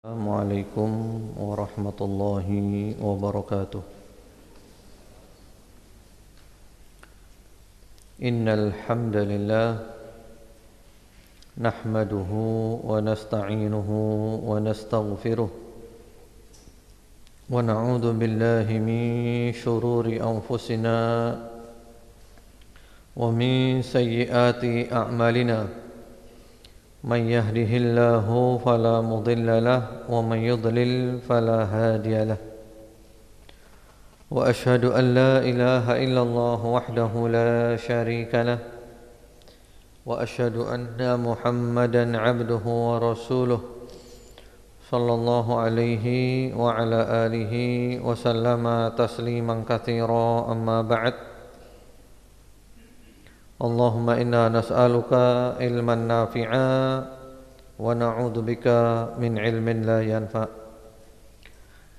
Assalamualaikum warahmatullahi wabarakatuh. Innal hamdalillah nahmaduhu wa nasta'inuhu wa nastaghfiruh wa na'udzu billahi min shururi anfusina wa min sayyiati a'malina. من يهده الله فلا مضل له ومن يضلل فلا هادي له وأشهد أن لا إله إلا الله وحده لا شريك له وأشهد أن محمدا عبده ورسوله صلى الله عليه وعلى آله وسلم تسليما كثيرا أما بعد اللهم إنا نسألك علما نافعا ونعوذ بك من علم لا ينفع.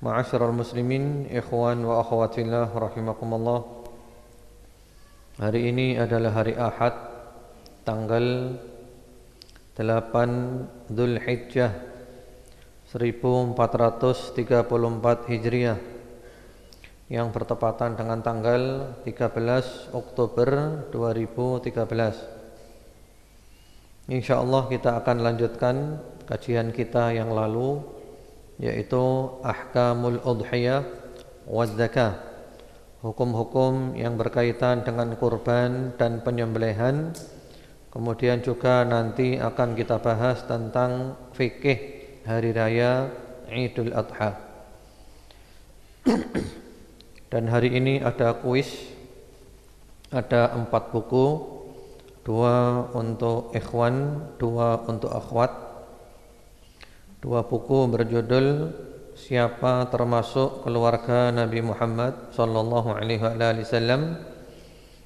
Ma'asyiral muslimin, ikhwan wa akhwat fillah rahimakumullah. Hari ini adalah hari Ahad, tanggal 8 Dzulhijjah 1434 Hijriah, yang bertepatan dengan tanggal 13 Oktober 2013. InsyaAllah kita akan lanjutkan kajian kita yang lalu, yaitu Ahkamul Udhiyah wa Zakah, hukum-hukum yang berkaitan dengan kurban dan penyembelihan. Kemudian juga nanti akan kita bahas tentang fikih hari raya Idul Adha. Dan hari ini ada kuis, ada 4 buku, 2 untuk ikhwan, 2 untuk akhwat. 2 buku berjudul Siapa Termasuk Keluarga Nabi Muhammad sallallahu alaihi wasallam,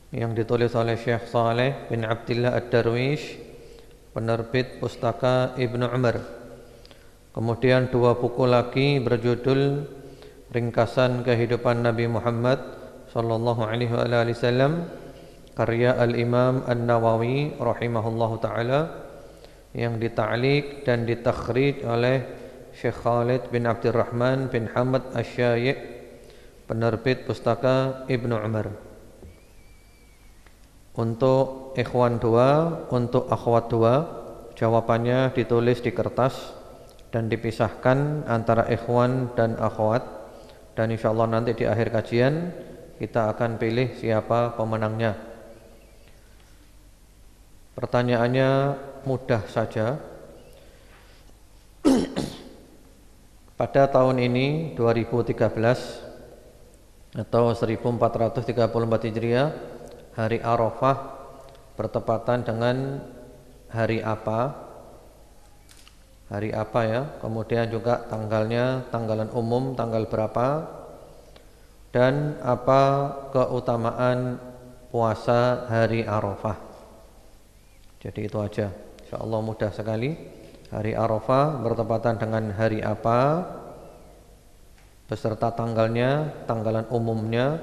yang ditulis oleh Syekh Saleh bin Abdillah Ad-Darwish, penerbit Pustaka Ibnu Umar. Kemudian 2 buku lagi berjudul Ringkasan Kehidupan Nabi Muhammad sallallahu alaihi wasallam, karya Al-Imam An-Nawawi rahimahullahu taala, yang dita'liq dan ditakhrij oleh Syekh Khalid bin Abdurrahman bin Hamad Asy-Syai', penerbit Pustaka Ibnu Umar. Untuk ikhwan 2, untuk akhwat 2, jawabannya ditulis di kertas dan dipisahkan antara ikhwan dan akhwat. Dan insyaallah nanti di akhir kajian kita akan pilih siapa pemenangnya. Pertanyaannya mudah saja. Pada tahun ini 2013 atau 1434 Hijriah, hari Arafah bertepatan dengan hari apa? Hari apa ya? Kemudian juga tanggalnya, tanggalan umum tanggal berapa, dan apa keutamaan puasa hari Arafah. Jadi itu aja, insyaallah mudah sekali. Hari Arafah bertepatan dengan hari apa, beserta tanggalnya, tanggalan umumnya.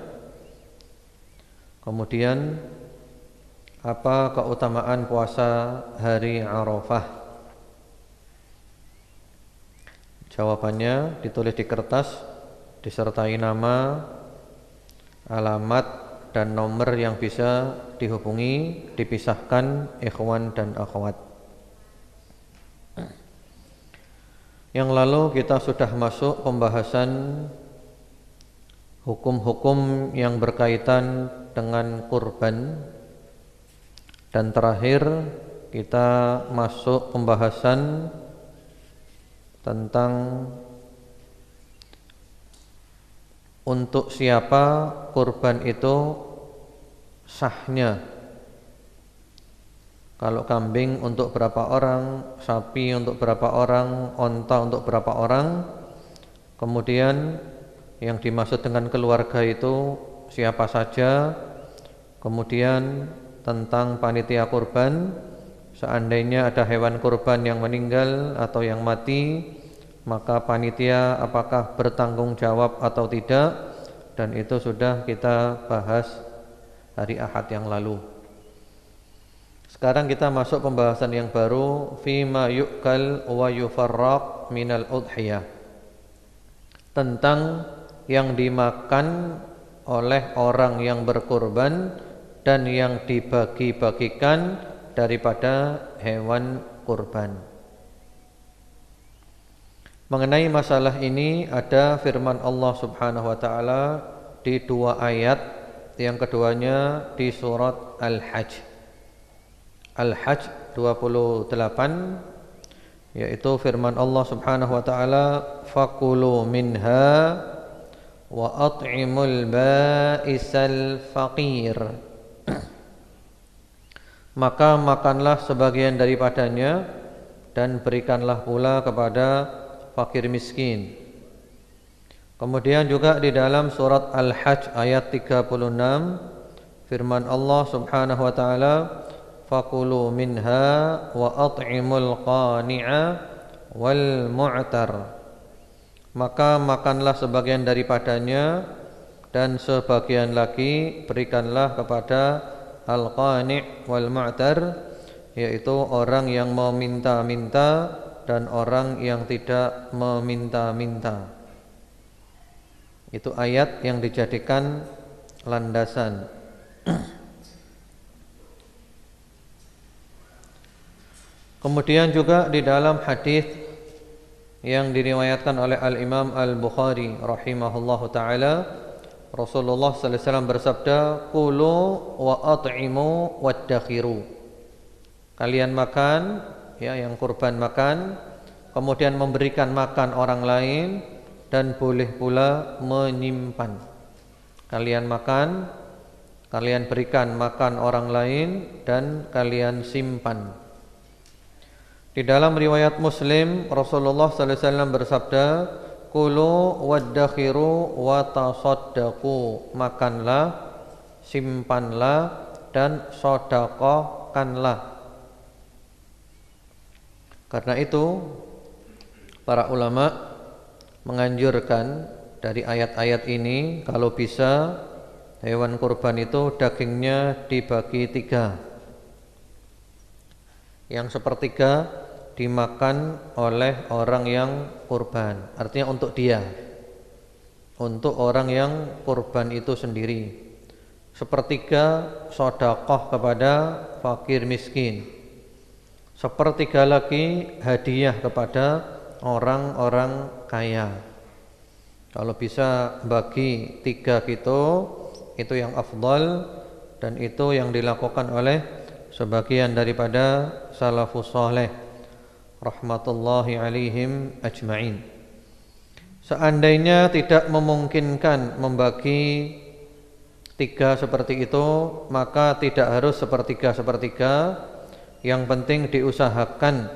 Kemudian apa keutamaan puasa hari Arafah. Jawabannya ditulis di kertas, disertai nama, alamat, dan nomor yang bisa dihubungi, dipisahkan ikhwan dan akhwat. Yang lalu kita sudah masuk pembahasan hukum-hukum yang berkaitan dengan kurban, dan terakhir kita masuk pembahasan tentang untuk siapa kurban itu sahnya. Kalau kambing untuk berapa orang, sapi untuk berapa orang, onta untuk berapa orang. Kemudian yang dimaksud dengan keluarga itu siapa saja. Kemudian tentang panitia kurban, seandainya ada hewan kurban yang meninggal atau yang mati, maka panitia apakah bertanggung jawab atau tidak, dan itu sudah kita bahas hari Ahad yang lalu. Sekarang kita masuk pembahasan yang baru, fima yu'kal wa yufarraq minal udhiyah, tentang yang dimakan oleh orang yang berkurban dan yang dibagi-bagikan daripada hewan kurban. Mengenai masalah ini ada firman Allah Subhanahu wa taala di dua ayat, yang keduanya di surat Al-Hajj. Al-Hajj 28, yaitu firman Allah Subhanahu wa taala, fakulu minha wa at'imul ba'isal faqir. Maka makanlah sebagian daripadanya dan berikanlah pula kepada fakir miskin. Kemudian juga di dalam surat Al-Hajj ayat 36, firman Allah Subhanahu wa taala, fakulu minha wa at'imul qani'a wal mu'tar. Maka makanlah sebagian daripadanya dan sebagian lagi berikanlah kepada al-qani' wal mu'tar, yaitu orang yang meminta-minta dan orang yang tidak meminta-minta. Itu ayat yang dijadikan landasan. Kemudian juga di dalam hadis yang diriwayatkan oleh Al-Imam Al-Bukhari rahimahullahu taala, Rasulullah sallallahu alaihi wasallam bersabda, "Kulu wa at'imu waddakhiru." Kalian makan, ya, yang kurban makan, kemudian memberikan makan orang lain dan boleh pula menyimpan. Kalian makan, kalian berikan makan orang lain dan kalian simpan. Di dalam riwayat Muslim, Rasulullah sallallahu alaihi wasallam bersabda, "Kulu waddakhiru wa tasaddaqu." Makanlah, simpanlah dan sedekahkanlah. Karena itu para ulama menganjurkan dari ayat-ayat ini, kalau bisa hewan kurban itu dagingnya dibagi 3. Yang sepertiga dimakan oleh orang yang kurban, artinya untuk dia, untuk orang yang kurban itu sendiri. Sepertiga sedekah kepada fakir miskin. Sepertiga lagi hadiah kepada orang-orang kaya. Kalau bisa bagi 3 gitu, itu yang afdal, dan itu yang dilakukan oleh sebagian daripada salafus saleh rahmatullahi alaihim ajma'in. Seandainya tidak memungkinkan membagi 3 seperti itu, maka tidak harus sepertiga-sepertiga. Yang penting diusahakan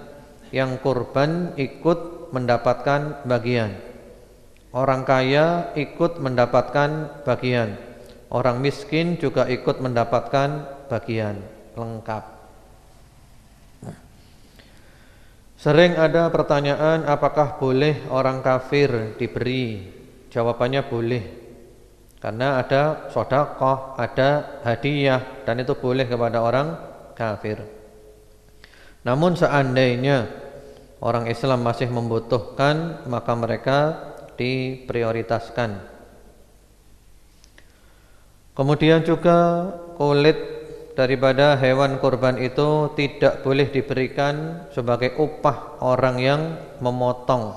yang kurban ikut mendapatkan bagian, orang kaya ikut mendapatkan bagian, orang miskin juga ikut mendapatkan bagian, lengkap. Sering ada pertanyaan, apakah boleh orang kafir diberi? Jawabannya boleh, karena ada sedekah, ada hadiah, dan itu boleh kepada orang kafir. Namun seandainya orang Islam masih membutuhkan, maka mereka diprioritaskan. Kemudian juga kulit daripada hewan kurban itu tidak boleh diberikan sebagai upah orang yang memotong.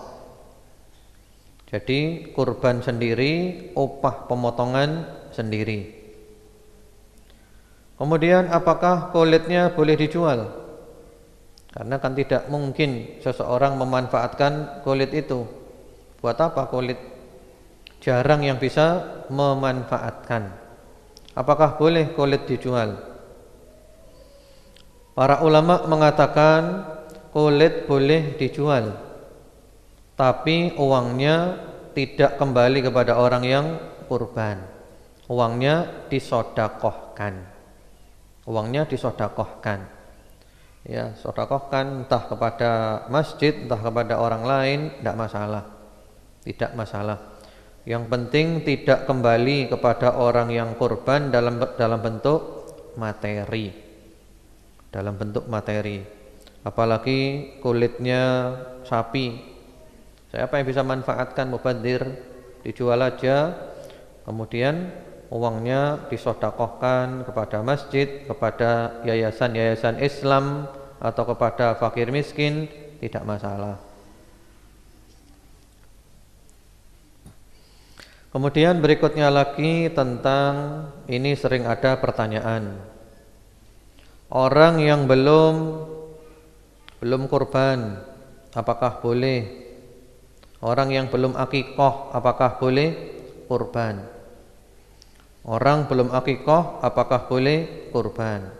Jadi kurban sendiri, upah pemotongan sendiri. Kemudian apakah kulitnya boleh dijual? Karena kan tidak mungkin seseorang memanfaatkan kulit itu. Buat apa kulit? Jarang yang bisa memanfaatkan. Apakah boleh kulit dijual? Para ulama mengatakan kulit boleh dijual, tapi uangnya tidak kembali kepada orang yang kurban. Uangnya disedekahkan. Uangnya disedekahkan. Ya, sedekahkan entah kepada masjid, entah kepada orang lain, tidak masalah. Tidak masalah. Yang penting tidak kembali kepada orang yang kurban dalam bentuk materi. dalam bentuk materi. Apalagi kulitnya sapi, siapa yang bisa manfaatkan? Mubadzir, dijual aja, kemudian uangnya disedekahkan kepada masjid, kepada yayasan-yayasan Islam, atau kepada fakir miskin, tidak masalah. Kemudian berikutnya lagi tentang ini, sering ada pertanyaan. Orang yang belum kurban, apakah boleh? Orang yang belum akikoh, apakah boleh kurban? Orang belum akikoh, apakah boleh kurban?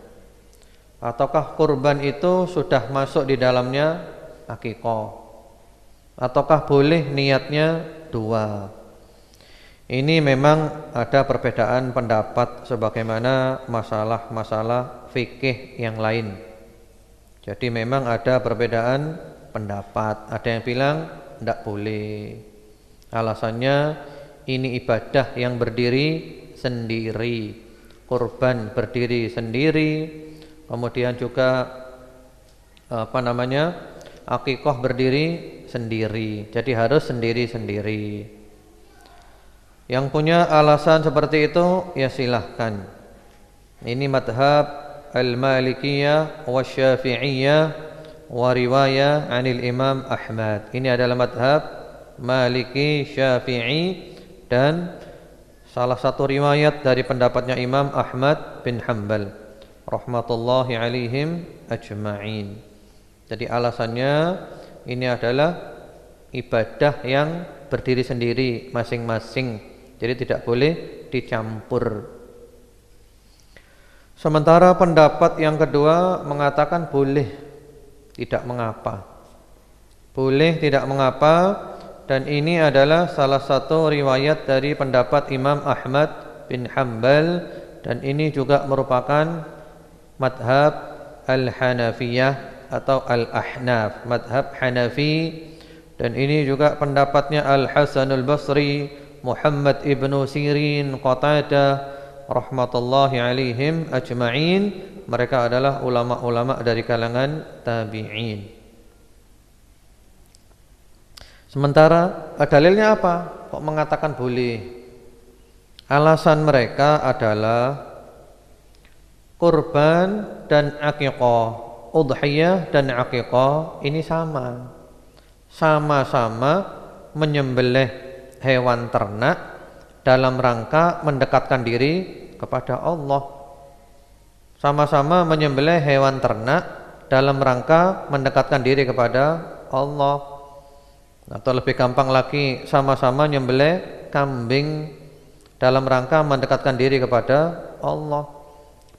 Ataukah kurban itu sudah masuk di dalamnya akikoh? Ataukah boleh niatnya dua? Ini memang ada perbedaan pendapat sebagaimana masalah-masalah fikih yang lain. Jadi memang ada perbedaan pendapat. Ada yang bilang tidak boleh. Alasannya ini ibadah yang berdiri sendiri. Kurban berdiri sendiri. Kemudian juga akikah berdiri sendiri. Jadi harus sendiri-sendiri. Yang punya alasan seperti itu ya silahkan. Ini madhab al-Malikiyah wa Syafi'iyah wa riwayah anil Imam Ahmad. Ini adalah madhab Maliki, Syafi'i, dan salah satu riwayat dari pendapatnya Imam Ahmad bin Hanbal rahmatullahi alaihim ajma'in. Jadi alasannya ini adalah ibadah yang berdiri sendiri masing-masing. Jadi tidak boleh dicampur. Sementara pendapat yang kedua mengatakan boleh, tidak mengapa. Boleh, tidak mengapa. Dan ini adalah salah satu riwayat dari pendapat Imam Ahmad bin Hanbal. Dan ini juga merupakan madhab al-Hanafiyah atau al-Ahnaf, madhab Hanafi. Dan ini juga pendapatnya Al-Hasanul Basri, Muhammad ibnu Sirin, Qatadah rahmatullahi alaihim ajma'in. Mereka adalah ulama-ulama dari kalangan tabi'in. Sementara dalilnya apa? Kok mengatakan boleh? Alasan mereka adalah kurban dan aqiqah, udhiyah dan aqiqah ini sama-sama menyembelih hewan ternak dalam rangka mendekatkan diri kepada Allah. Sama-sama menyembelih hewan ternak dalam rangka mendekatkan diri kepada Allah. Atau lebih gampang lagi, sama-sama menyembelih kambing dalam rangka mendekatkan diri kepada Allah.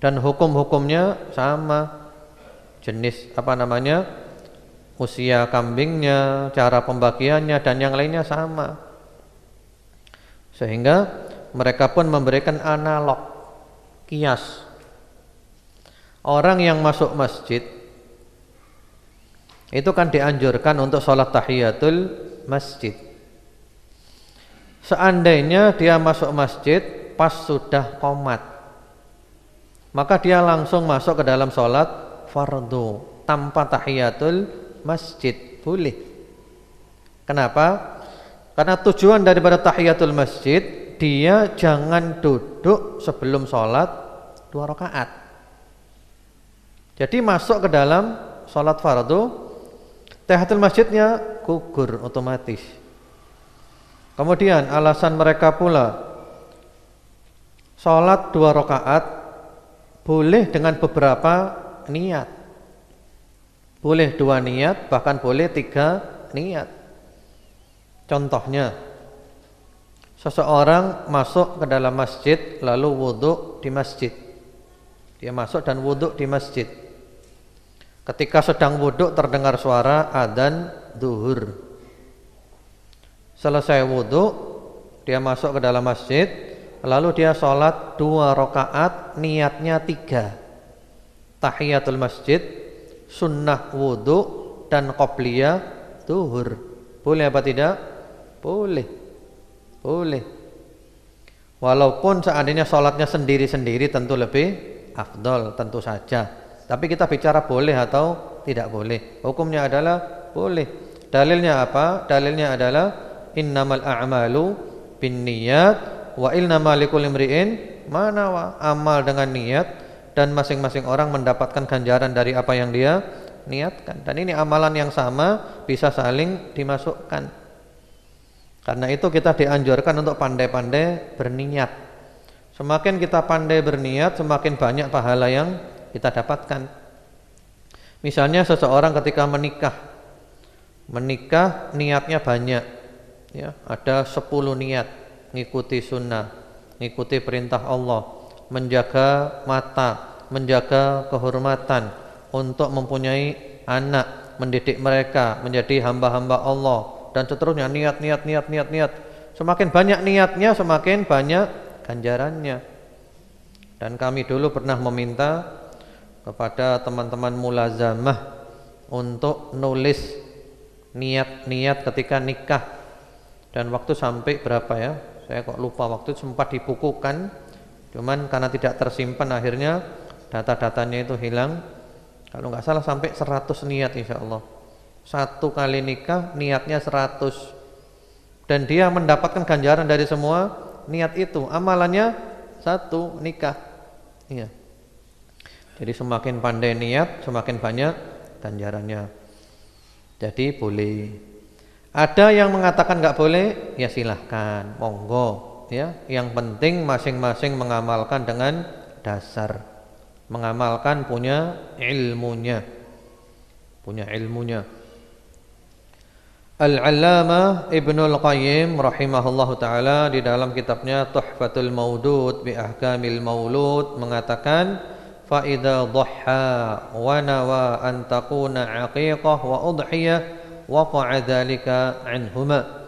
Dan hukum-hukumnya sama. Jenis usia kambingnya, cara pembagiannya, dan yang lainnya sama. Sehingga mereka pun memberikan analog, kias. Orang yang masuk masjid itu kan dianjurkan untuk sholat tahiyatul masjid. Seandainya dia masuk masjid pas sudah qomat, maka dia langsung masuk ke dalam sholat fardu tanpa tahiyatul masjid, boleh. Kenapa? Karena tujuan daripada tahiyatul masjid, dia jangan duduk sebelum sholat 2 rakaat. Jadi masuk ke dalam sholat fardu, tahiyatul masjidnya gugur otomatis. Kemudian alasan mereka pula, sholat 2 rakaat boleh dengan beberapa niat. Boleh 2 niat, bahkan boleh 3 niat. Contohnya, seseorang masuk ke dalam masjid lalu wudhu di masjid. Dia masuk dan wudhu di masjid. Ketika sedang wudhu terdengar suara adzan zuhur. Selesai wudhu, dia masuk ke dalam masjid, lalu dia sholat 2 rakaat, niatnya 3. Tahiyatul masjid, sunnah wudhu, dan qobliyah zuhur. Boleh apa tidak? Boleh. Walaupun seandainya sholatnya sendiri-sendiri tentu lebih afdol, tentu saja. Tapi kita bicara boleh atau tidak boleh. Hukumnya adalah boleh. Dalilnya apa? Dalilnya adalah innamal a'malu binniyat wa innamal likulli imri'in ma nawa. Amal dengan niat dan masing-masing orang mendapatkan ganjaran dari apa yang dia niatkan. Dan ini amalan yang sama bisa saling dimasukkan. Karena itu kita dianjurkan untuk pandai-pandai berniat. Semakin kita pandai berniat, semakin banyak pahala yang kita dapatkan. Misalnya seseorang ketika menikah niatnya banyak, ya, ada 10 niat, ngikuti sunnah, ngikuti perintah Allah, menjaga mata, menjaga kehormatan, untuk mempunyai anak, mendidik mereka menjadi hamba-hamba Allah, dan seterusnya. Niat. Semakin banyak niatnya, semakin banyak ganjarannya. Dan kami dulu pernah meminta kepada teman-teman mulazamah untuk nulis niat-niat ketika nikah. Dan waktu sampai berapa ya? Saya kok lupa, waktu sempat dibukukan. Cuman karena tidak tersimpan akhirnya data-datanya itu hilang. Kalau nggak salah sampai 100 niat insya Allah. Satu kali nikah niatnya 100. Dan dia mendapatkan ganjaran dari semua niat itu. Amalannya 1 nikah. Iya. Jadi semakin pandai niat, semakin banyak ganjarannya. Jadi boleh. Ada yang mengatakan nggak boleh, ya silahkan, monggo. Ya, yang penting masing-masing mengamalkan dengan dasar, mengamalkan punya ilmunya. Al-Allamah Ibnul Qayyim rahimahullahu taala di dalam kitabnya Tuhfatul Maudud bi Ahkamil Maulud mengatakan, fa idza dhahha wa nawa an takuna aqiqah wa udhiyah waqa'a dzalika anhuma.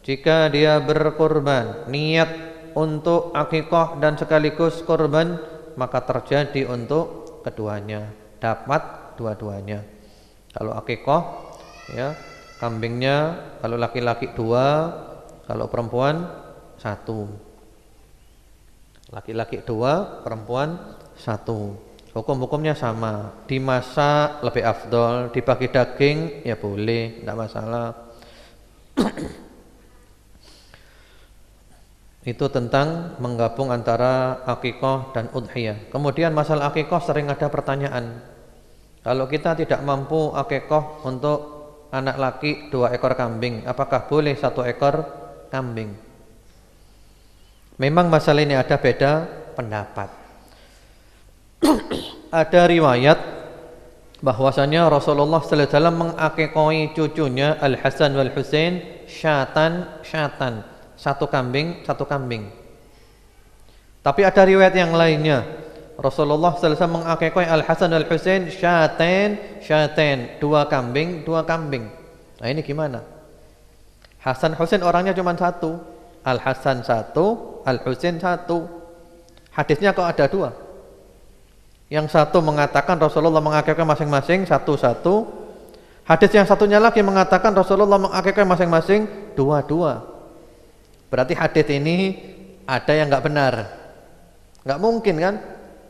Jika dia berkorban, niat untuk akikah dan sekaligus korban, maka terjadi untuk keduanya, dapat dua-duanya. Kalau akikah, ya, kambingnya kalau laki-laki 2, kalau perempuan 1. Laki-laki 2, perempuan 1. Hukum-hukumnya sama. Dimasak lebih afdol, dibagi daging ya boleh, tidak masalah. Itu tentang menggabung antara akikah dan udhiyah. Kemudian masalah akikah sering ada pertanyaan. Kalau kita tidak mampu akikah untuk anak laki 2 ekor kambing, apakah boleh 1 ekor kambing? Memang masalah ini ada beda pendapat. Ada riwayat bahwasanya Rasulullah sallallahu alaihi wasallam mengakikahi cucunya Al Hasan wal Husain syatan, 1 kambing, 1 kambing. Tapi ada riwayat yang lainnya, Rasulullah sallallahu alaihi wasallam mengakikahi Al Hasan wal Husain syatan, 2 kambing, 2 kambing. Nah ini gimana? Hasan Husain orangnya cuma 1, Al Hasan 1, Al Husain 1. Hadisnya kok ada 2? Yang satu mengatakan Rasulullah mengakikah masing-masing 1-1. Hadis yang satunya lagi mengatakan Rasulullah mengakikah masing-masing 2-2. Berarti hadis ini ada yang enggak benar. Enggak mungkin kan?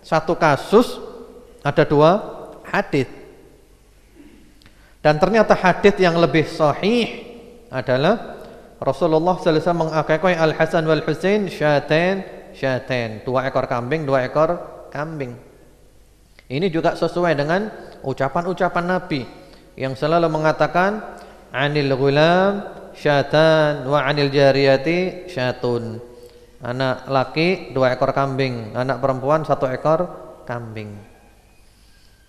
Satu kasus ada 2 hadis. Dan ternyata hadis yang lebih sahih adalah Rasulullah sallallahu alaihi wasallam mengakikah Al Hasan wal Husain syatan, 2 ekor kambing, 2 ekor kambing. Ini juga sesuai dengan ucapan-ucapan Nabi yang selalu mengatakan anil ghulam syatan wa anil jariyati syatun. Anak laki 2 ekor kambing, anak perempuan 1 ekor kambing.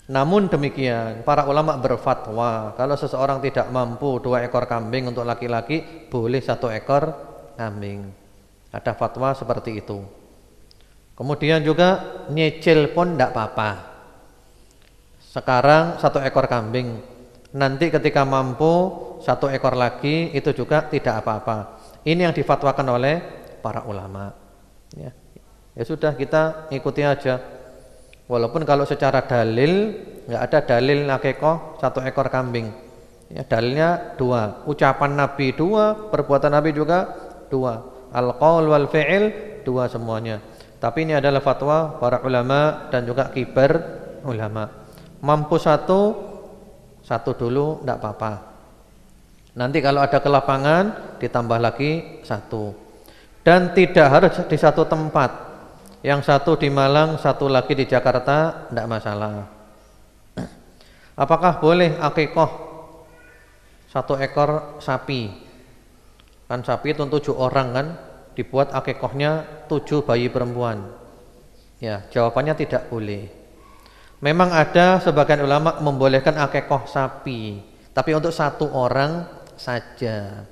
Namun demikian, para ulama berfatwa kalau seseorang tidak mampu 2 ekor kambing untuk laki-laki, boleh 1 ekor kambing. Ada fatwa seperti itu. Kemudian juga nyicil pun tidak apa-apa. Sekarang 1 ekor kambing, nanti ketika mampu 1 ekor lagi, itu juga tidak apa-apa. Ini yang difatwakan oleh para ulama. Ya sudah, kita ikuti aja. Walaupun kalau secara dalil nggak ada dalil akikah 1 ekor kambing. Ya, dalilnya 2, ucapan Nabi 2, perbuatan Nabi juga 2, al-qaul wal fi'il 2 semuanya. Tapi ini adalah fatwa para ulama dan juga kibar ulama. Mampu satu dulu tidak apa-apa. Nanti kalau ada kelapangan ditambah lagi satu. Dan tidak harus di satu tempat. Yang satu di Malang, satu lagi di Jakarta, tidak masalah. Apakah boleh akikoh 1 ekor sapi? Kan sapi itu 7 orang kan, dibuat akikohnya 7 bayi perempuan. Ya, jawabannya tidak boleh. Memang ada sebagian ulama membolehkan akikoh sapi, tapi untuk 1 orang saja,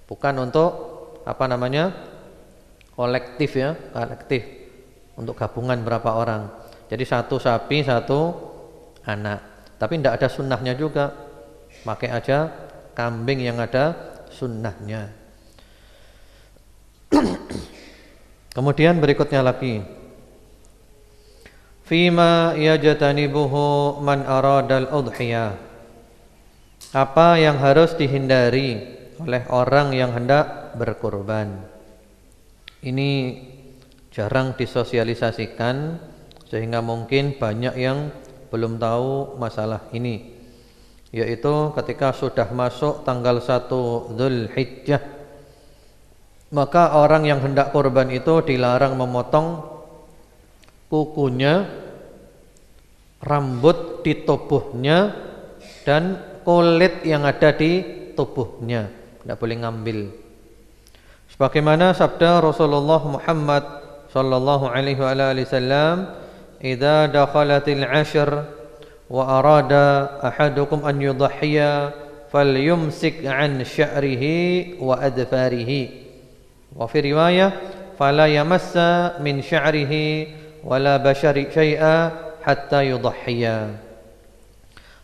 bukan untuk kolektif ya, kolektif untuk gabungan berapa orang. Jadi 1 sapi 1 anak, tapi tidak ada sunnahnya juga, pakai aja kambing yang ada sunnahnya. Kemudian berikutnya lagi, fima yajtanibuhu man aradal udhiyah. Apa yang harus dihindari oleh orang yang hendak berkurban? Ini jarang disosialisasikan sehingga mungkin banyak yang belum tahu masalah ini, yaitu ketika sudah masuk tanggal 1 Dzulhijjah, maka orang yang hendak kurban itu dilarang memotong kukunya, rambut di tubuhnya, dan kulit yang ada di tubuhnya. Tidak boleh ngambil. Sebagaimana sabda Rasulullah Muhammad sallallahu alaihi wasallam, "Idza dakhalatil 'ashr wa arada ahadukum an yudhhiya falyumsik 'an sya'rihi wa adfarihi." Wa fi riwayah, "Fala yamassa min sya'rihi wala bashari syai'a hatta yudhhiya."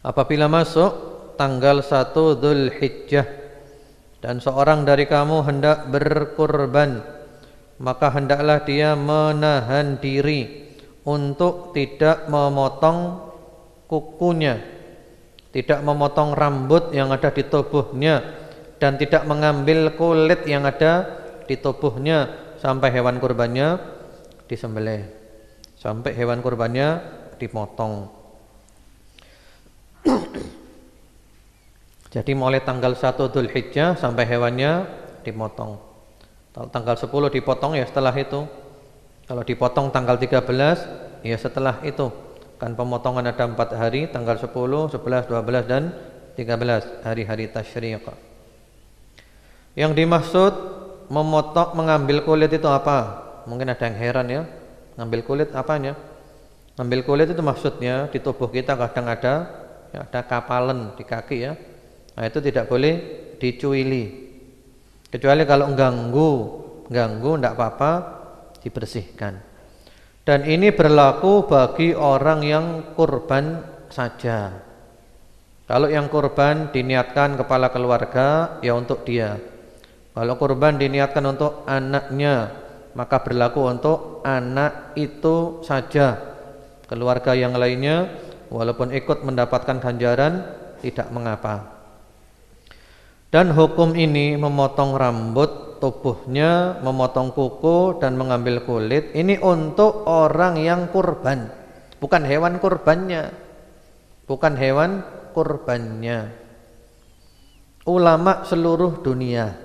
Apabila masuk tanggal 1 Dzulhijjah dan seorang dari kamu hendak berkurban, maka hendaklah dia menahan diri untuk tidak memotong kukunya, tidak memotong rambut yang ada di tubuhnya, dan tidak mengambil kulit yang ada di tubuhnya sampai hewan kurbannya disembelih, sampai hewan kurbannya dipotong. Jadi mulai tanggal 1 Dzulhijjah sampai hewannya dipotong. Kalau tanggal 10 dipotong ya setelah itu. Kalau dipotong tanggal 13 ya setelah itu. Kan pemotongan ada 4 hari, tanggal 10, 11, 12 dan 13, hari-hari tasyriq. Yang dimaksud memotong, mengambil kulit itu apa? Mungkin ada yang heran ya. Ngambil kulit apanya? Ngambil kulit itu maksudnya di tubuh kita kadang ada kapalan di kaki ya. Nah, itu tidak boleh dicuili. Kecuali kalau ganggu tidak apa-apa, dibersihkan. Dan ini berlaku bagi orang yang kurban saja. Kalau yang kurban diniatkan kepala keluarga, ya untuk dia. Kalau kurban diniatkan untuk anaknya, maka berlaku untuk anak itu saja. Keluarga yang lainnya walaupun ikut mendapatkan ganjaran tidak mengapa. Dan hukum ini memotong rambut tubuhnya, memotong kuku dan mengambil kulit, ini untuk orang yang kurban, bukan hewan kurbannya. Bukan hewan kurbannya. Ulama seluruh dunia,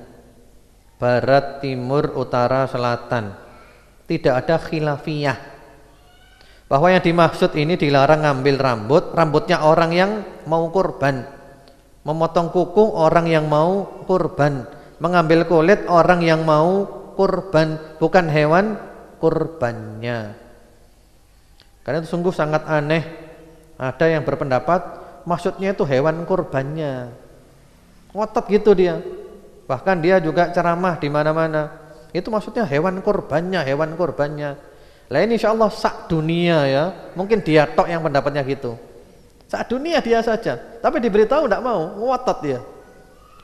barat, timur, utara, selatan, tidak ada khilafiyah bahwa yang dimaksud ini dilarang ngambil rambutnya orang yang mau kurban. Memotong kuku orang yang mau kurban, mengambil kulit orang yang mau kurban, bukan hewan kurbannya. Karena itu sungguh sangat aneh. Ada yang berpendapat maksudnya itu hewan kurbannya. Ngotot gitu dia. Bahkan dia juga ceramah di mana-mana. Itu maksudnya hewan kurbannya, hewan kurbannya. Lah ini insyaallah sak dunia ya. Mungkin dia tok yang pendapatnya gitu. Saat dunia dia saja, tapi diberitahu tidak mau, ngotot dia.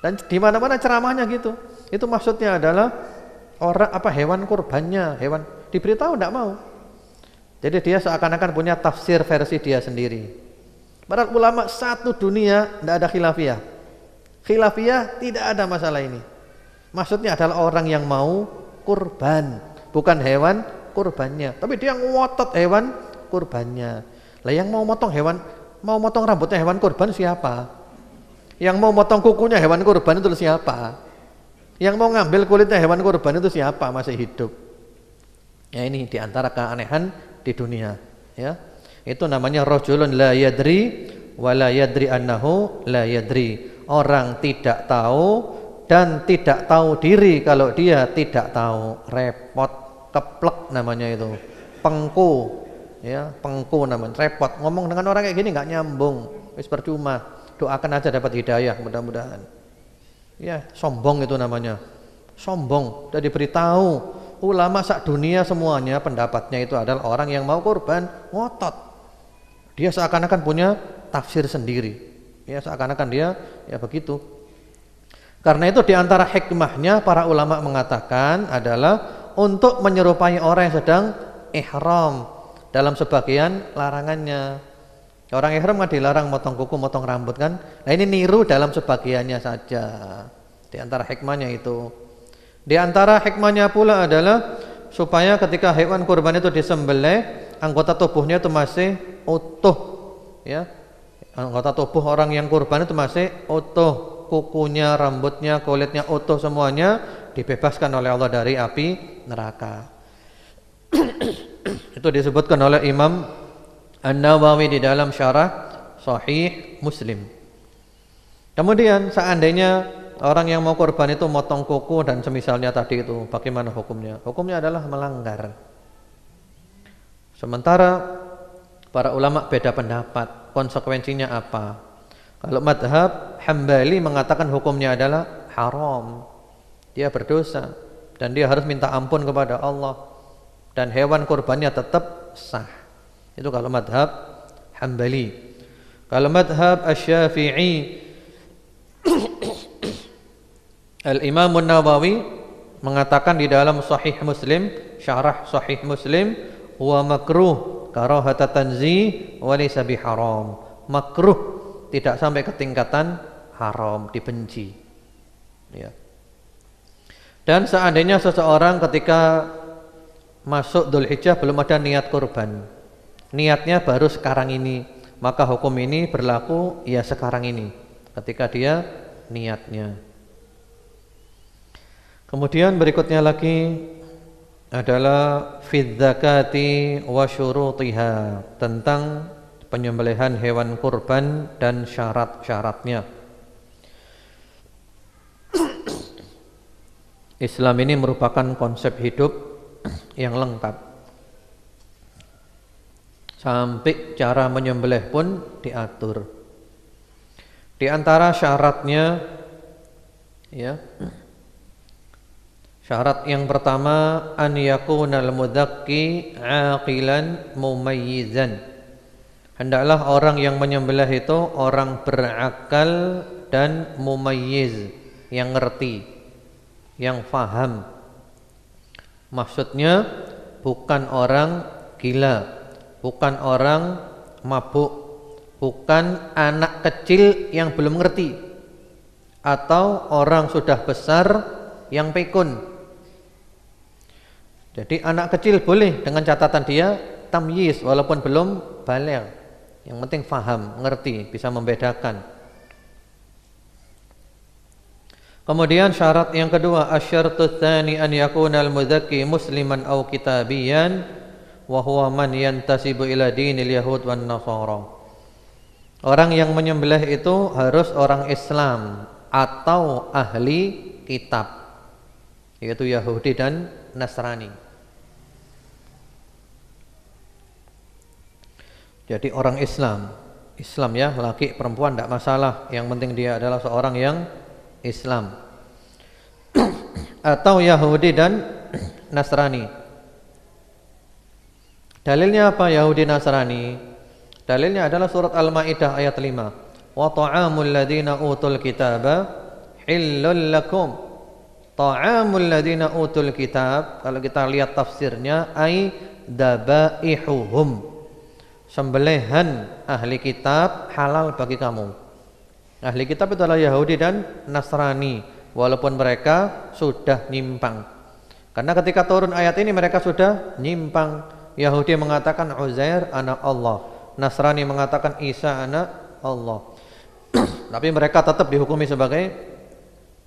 Dan di mana-mana ceramahnya gitu. Itu maksudnya adalah hewan kurbannya, hewan, diberitahu tidak mau. Jadi dia seakan-akan punya tafsir versi dia sendiri. Padahal ulama satu dunia tidak ada khilafiyah. Khilafiyah tidak ada masalah ini. Maksudnya adalah orang yang mau kurban, bukan hewan kurbannya. Tapi dia ngotot hewan kurbannya. Lah yang mau motong hewan Mau motong rambutnya hewan kurban siapa? Yang mau motong kukunya hewan kurban itu siapa? Yang mau ngambil kulitnya hewan kurban itu siapa masih hidup? Ya ini diantara keanehan di dunia. Ya, itu namanya rajulun la yadri wa la yadri annahu la yadri. Orang tidak tahu dan tidak tahu diri kalau dia tidak tahu. Repot, keplek namanya itu. Pengku, ya pengku namanya. Repot. Ngomong dengan orang kayak gini nggak nyambung. Wis percuma. Doakan aja dapat hidayah mudah-mudahan. Ya, sombong itu namanya. Sombong. Sudah diberitahu ulama sak dunia semuanya pendapatnya itu adalah orang yang mau kurban ngotot. Dia seakan-akan punya tafsir sendiri. Ya, seakan-akan dia ya begitu. Karena itu diantara hikmahnya para ulama mengatakan adalah untuk menyerupai orang yang sedang ihram dalam sebagian larangannya. Orang ihram kan dilarang motong kuku, motong rambut kan. Nah ini niru dalam sebagiannya saja. Di antara hikmahnya itu. Di antara hikmahnya pula adalah supaya ketika hewan kurban itu disembelih, anggota tubuhnya itu masih utuh, ya. Anggota tubuh orang yang kurban itu masih utuh, kukunya, rambutnya, kulitnya utuh semuanya, dibebaskan oleh Allah dari api neraka. Itu disebutkan oleh Imam An-Nawawi di dalam syarah Sahih Muslim. Kemudian seandainya orang yang mau kurban itu motong kuku dan semisalnya tadi itu, bagaimana hukumnya? Hukumnya adalah melanggar. Sementara para ulama beda pendapat, konsekuensinya apa? Kalau madhab Hambali mengatakan hukumnya adalah haram. Dia berdosa dan dia harus minta ampun kepada Allah dan hewan kurbannya tetap sah. Itu kalau madhab Hambali. Kalau madhab Asy-Syafi'i, Al-Imam An-Nawawi mengatakan di dalam Sahih Muslim, syarah Sahih Muslim, huwa makruh karahata tanzih wa laysa biharam. Makruh, tidak sampai ke tingkatan haram, dibenci. Ya. Dan seandainya seseorang ketika masuk Dzulhijjah belum ada niat kurban, niatnya baru sekarang ini, maka hukum ini berlaku ya sekarang ini ketika dia niatnya. Kemudian berikutnya lagi adalah fid zakati wa syurutiha, tentang penyembelihan hewan kurban dan syarat-syaratnya. Islam ini merupakan konsep hidup yang lengkap. Sampai cara menyembelih pun diatur. Di antara syaratnya, ya, syarat yang pertama an yakunal mudzakki aqilan mumayyizan. Hendaklah orang yang menyembelih itu orang berakal dan mumayyiz, yang ngerti, yang faham. Maksudnya bukan orang gila, bukan orang mabuk, bukan anak kecil yang belum ngerti, atau orang sudah besar yang pikun. Jadi anak kecil boleh dengan catatan dia tamyiz walaupun belum baligh. Yang penting faham, ngerti, bisa membedakan. Kemudian syarat yang kedua, asyartu tsani an yakuna al-mudzakki musliman aw kitabiyan wa huwa man yantasibu ila dinil yahud wan nasara. Orang yang menyembelih itu harus orang Islam atau ahli kitab, yaitu Yahudi dan Nasrani. Jadi orang Islam, Islam ya, laki perempuan tidak masalah, yang penting dia adalah seorang yang Islam atau Yahudi dan Nasrani. Dalilnya apa Yahudi Nasrani? Dalilnya adalah surat Al-Maidah ayat 5. Wa ta'amul ladzina utul kitaba hillul lakum. Ta'amul ladzina utul kitab, kalau kita lihat tafsirnya, ai dabaihuhum. Sembelihan ahli kitab halal bagi kamu. Ahli kitab itu adalah Yahudi dan Nasrani, walaupun mereka sudah nyimpang. Karena ketika turun ayat ini mereka sudah nyimpang. Yahudi mengatakan Uzair anak Allah, Nasrani mengatakan Isa anak Allah. Tapi mereka tetap dihukumi sebagai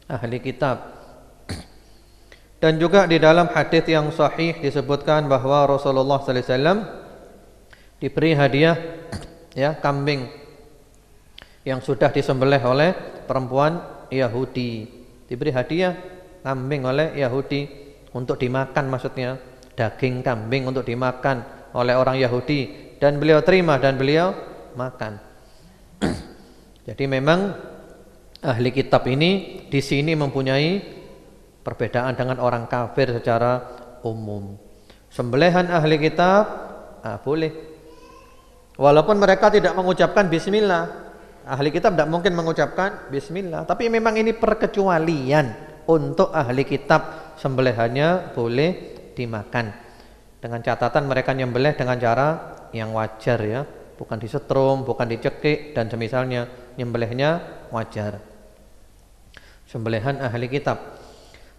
ahli kitab. Dan juga di dalam hadis yang sahih disebutkan bahwa Rasulullah sallallahu alaihi wasallam diberi hadiah ya kambing yang sudah disembelih oleh perempuan Yahudi. Diberi hadiah kambing oleh Yahudi untuk dimakan, maksudnya daging kambing untuk dimakan oleh orang Yahudi, dan beliau terima dan beliau makan. Jadi memang ahli kitab ini di sini mempunyai perbedaan dengan orang kafir secara umum. Sembelihan ahli kitab boleh, walaupun mereka tidak mengucapkan bismillah. Ahli kitab tidak mungkin mengucapkan bismillah, tapi memang ini perkecualian untuk ahli kitab. Sembelihannya boleh dimakan, dengan catatan mereka nyembelih dengan cara yang wajar ya, bukan disetrum, bukan dicekik dan semisalnya. Nyembelihnya wajar. Sembelihan ahli kitab.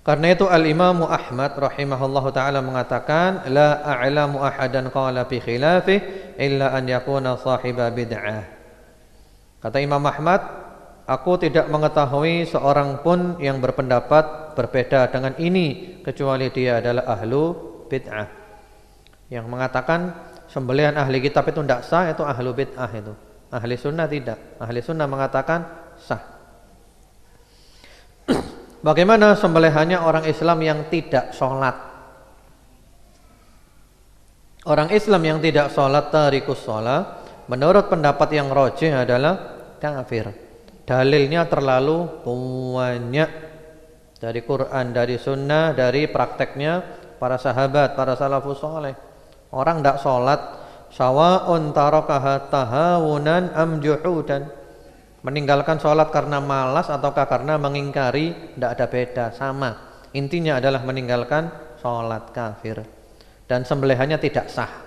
Karena itu Al-Imam Ahmad rahimahullahu taala mengatakan la a'lamu ahadan qala fi khilafih illa an yakuna sahiba bid'ah. Kata Imam Ahmad, aku tidak mengetahui seorang pun yang berpendapat berbeda dengan ini kecuali dia adalah ahlu bid'ah. Yang mengatakan sembelihan ahli kitab itu tidak sah itu ahlu bid'ah itu. Ahli sunnah tidak. Ahli sunnah mengatakan sah. Bagaimana sembelihannya orang Islam yang tidak sholat? Orang Islam yang tidak sholat, tarikus sholat, menurut pendapat yang rajih adalah kafir. Dalilnya terlalu banyak dari Quran, dari sunnah, dari prakteknya para sahabat, para salafus saleh. Orang tidak sholat, sawa'un tarakaha tahawunan am juhudan. Meninggalkan sholat karena malas ataukah karena mengingkari, tidak ada beda, sama. Intinya adalah meninggalkan sholat, kafir. Dan sembelihannya tidak sah.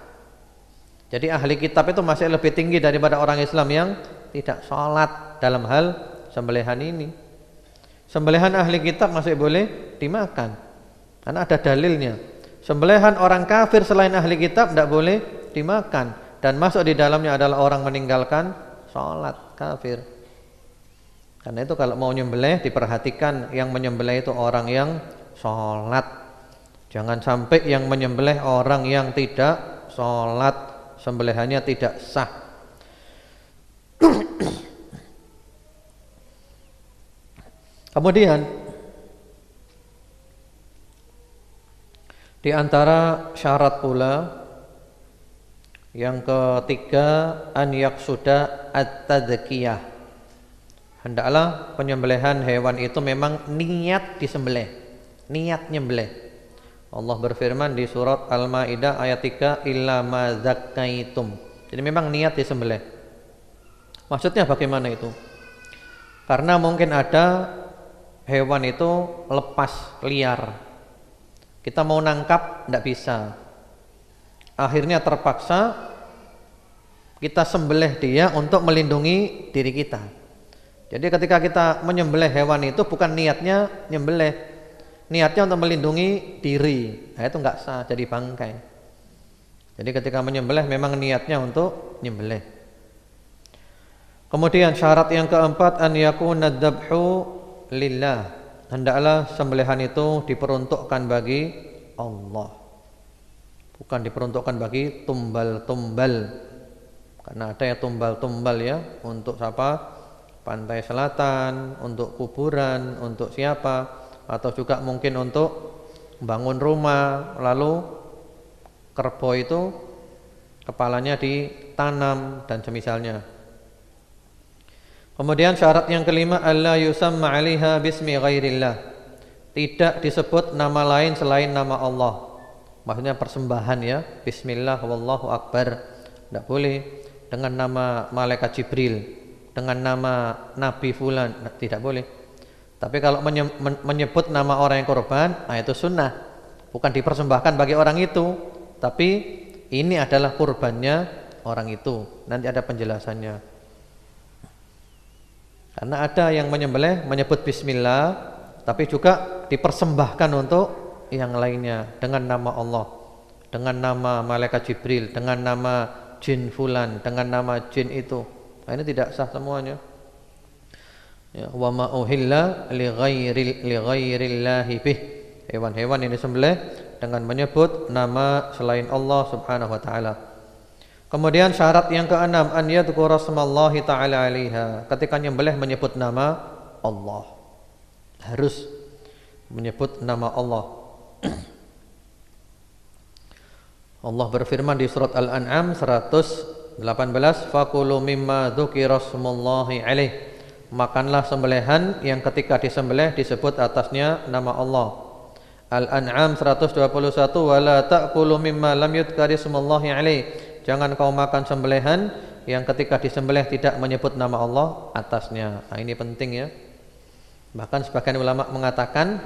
Jadi ahli kitab itu masih lebih tinggi daripada orang Islam yang tidak sholat dalam hal sembelihan ini. Sembelihan ahli kitab masih boleh dimakan karena ada dalilnya. Sembelihan orang kafir selain ahli kitab tidak boleh dimakan, dan masuk di dalamnya adalah orang meninggalkan sholat, kafir. Karena itu kalau mau nyembelih diperhatikan yang menyembelih itu orang yang sholat. Jangan sampai yang menyembelih orang yang tidak sholat, sembelihannya tidak sah. Kemudian di antara syarat pula yang ketiga, an yaqsuda at-tadzkiyah. Hendaklah penyembelihan hewan itu memang niat disembelih, niat nyembelih. Allah berfirman di surat Al-Maidah ayat 3, illa ma zakkaitum. Jadi memang niat disembelih. Maksudnya bagaimana itu? Karena mungkin ada hewan itu lepas liar, kita mau nangkap tidak bisa, akhirnya terpaksa kita sembelih dia untuk melindungi diri kita. Jadi ketika kita menyembelih hewan itu bukan niatnya nyembelih, niatnya untuk melindungi diri, nah itu enggak sah, jadi bangkai. Jadi ketika menyembelih memang niatnya untuk nyembelih. Kemudian syarat yang keempat, an yakuna dzabhu lillah. Hendaklah sembelihan itu diperuntukkan bagi Allah, bukan diperuntukkan bagi tumbal-tumbal. Karena ada ya tumbal-tumbal ya, untuk siapa? Pantai selatan, untuk kuburan, untuk siapa, atau juga mungkin untuk bangun rumah, lalu kerbau itu kepalanya ditanam dan semisalnya. Kemudian syarat yang kelima, alla yusamma 'alaiha bismi ghairillah. Tidak disebut nama lain selain nama Allah. Maksudnya persembahan ya, bismillah wallahu akbar. Tidak boleh dengan nama malaikat Jibril, dengan nama Nabi Fulan, tidak boleh. Tapi kalau menyebut nama orang yang korban, nah itu sunnah, bukan dipersembahkan bagi orang itu, tapi ini adalah kurbannya orang itu. Nanti ada penjelasannya. Karena ada yang menyembelih menyebut bismillah, tapi juga dipersembahkan untuk yang lainnya dengan nama Allah, dengan nama malaikat Jibril, dengan nama jin fulan, dengan nama jin itu. Nah, ini tidak sah semuanya. Ya, wa ma uhilla li ghairillahi bih. Hewan-hewan yang disembelih dengan menyebut nama selain Allah Subhanahu wa taala. Kemudian syarat yang keenam, an yadhkura smallahi ta'ala 'alaiha. Ketika nyembelih menyebut nama Allah. Harus menyebut nama Allah. Allah berfirman di surat Al-An'am 118, faqulu mimma dzukira smullahi 'alaih. Makanlah sembelihan yang ketika disembelih disebut atasnya nama Allah. Al-An'am 121, wala ta'kulu mimma lam yudhkari smullahi 'alaih. Jangan kau makan sembelihan yang ketika disembelih tidak menyebut nama Allah atasnya. Nah, ini penting ya. Bahkan sebagian ulama mengatakan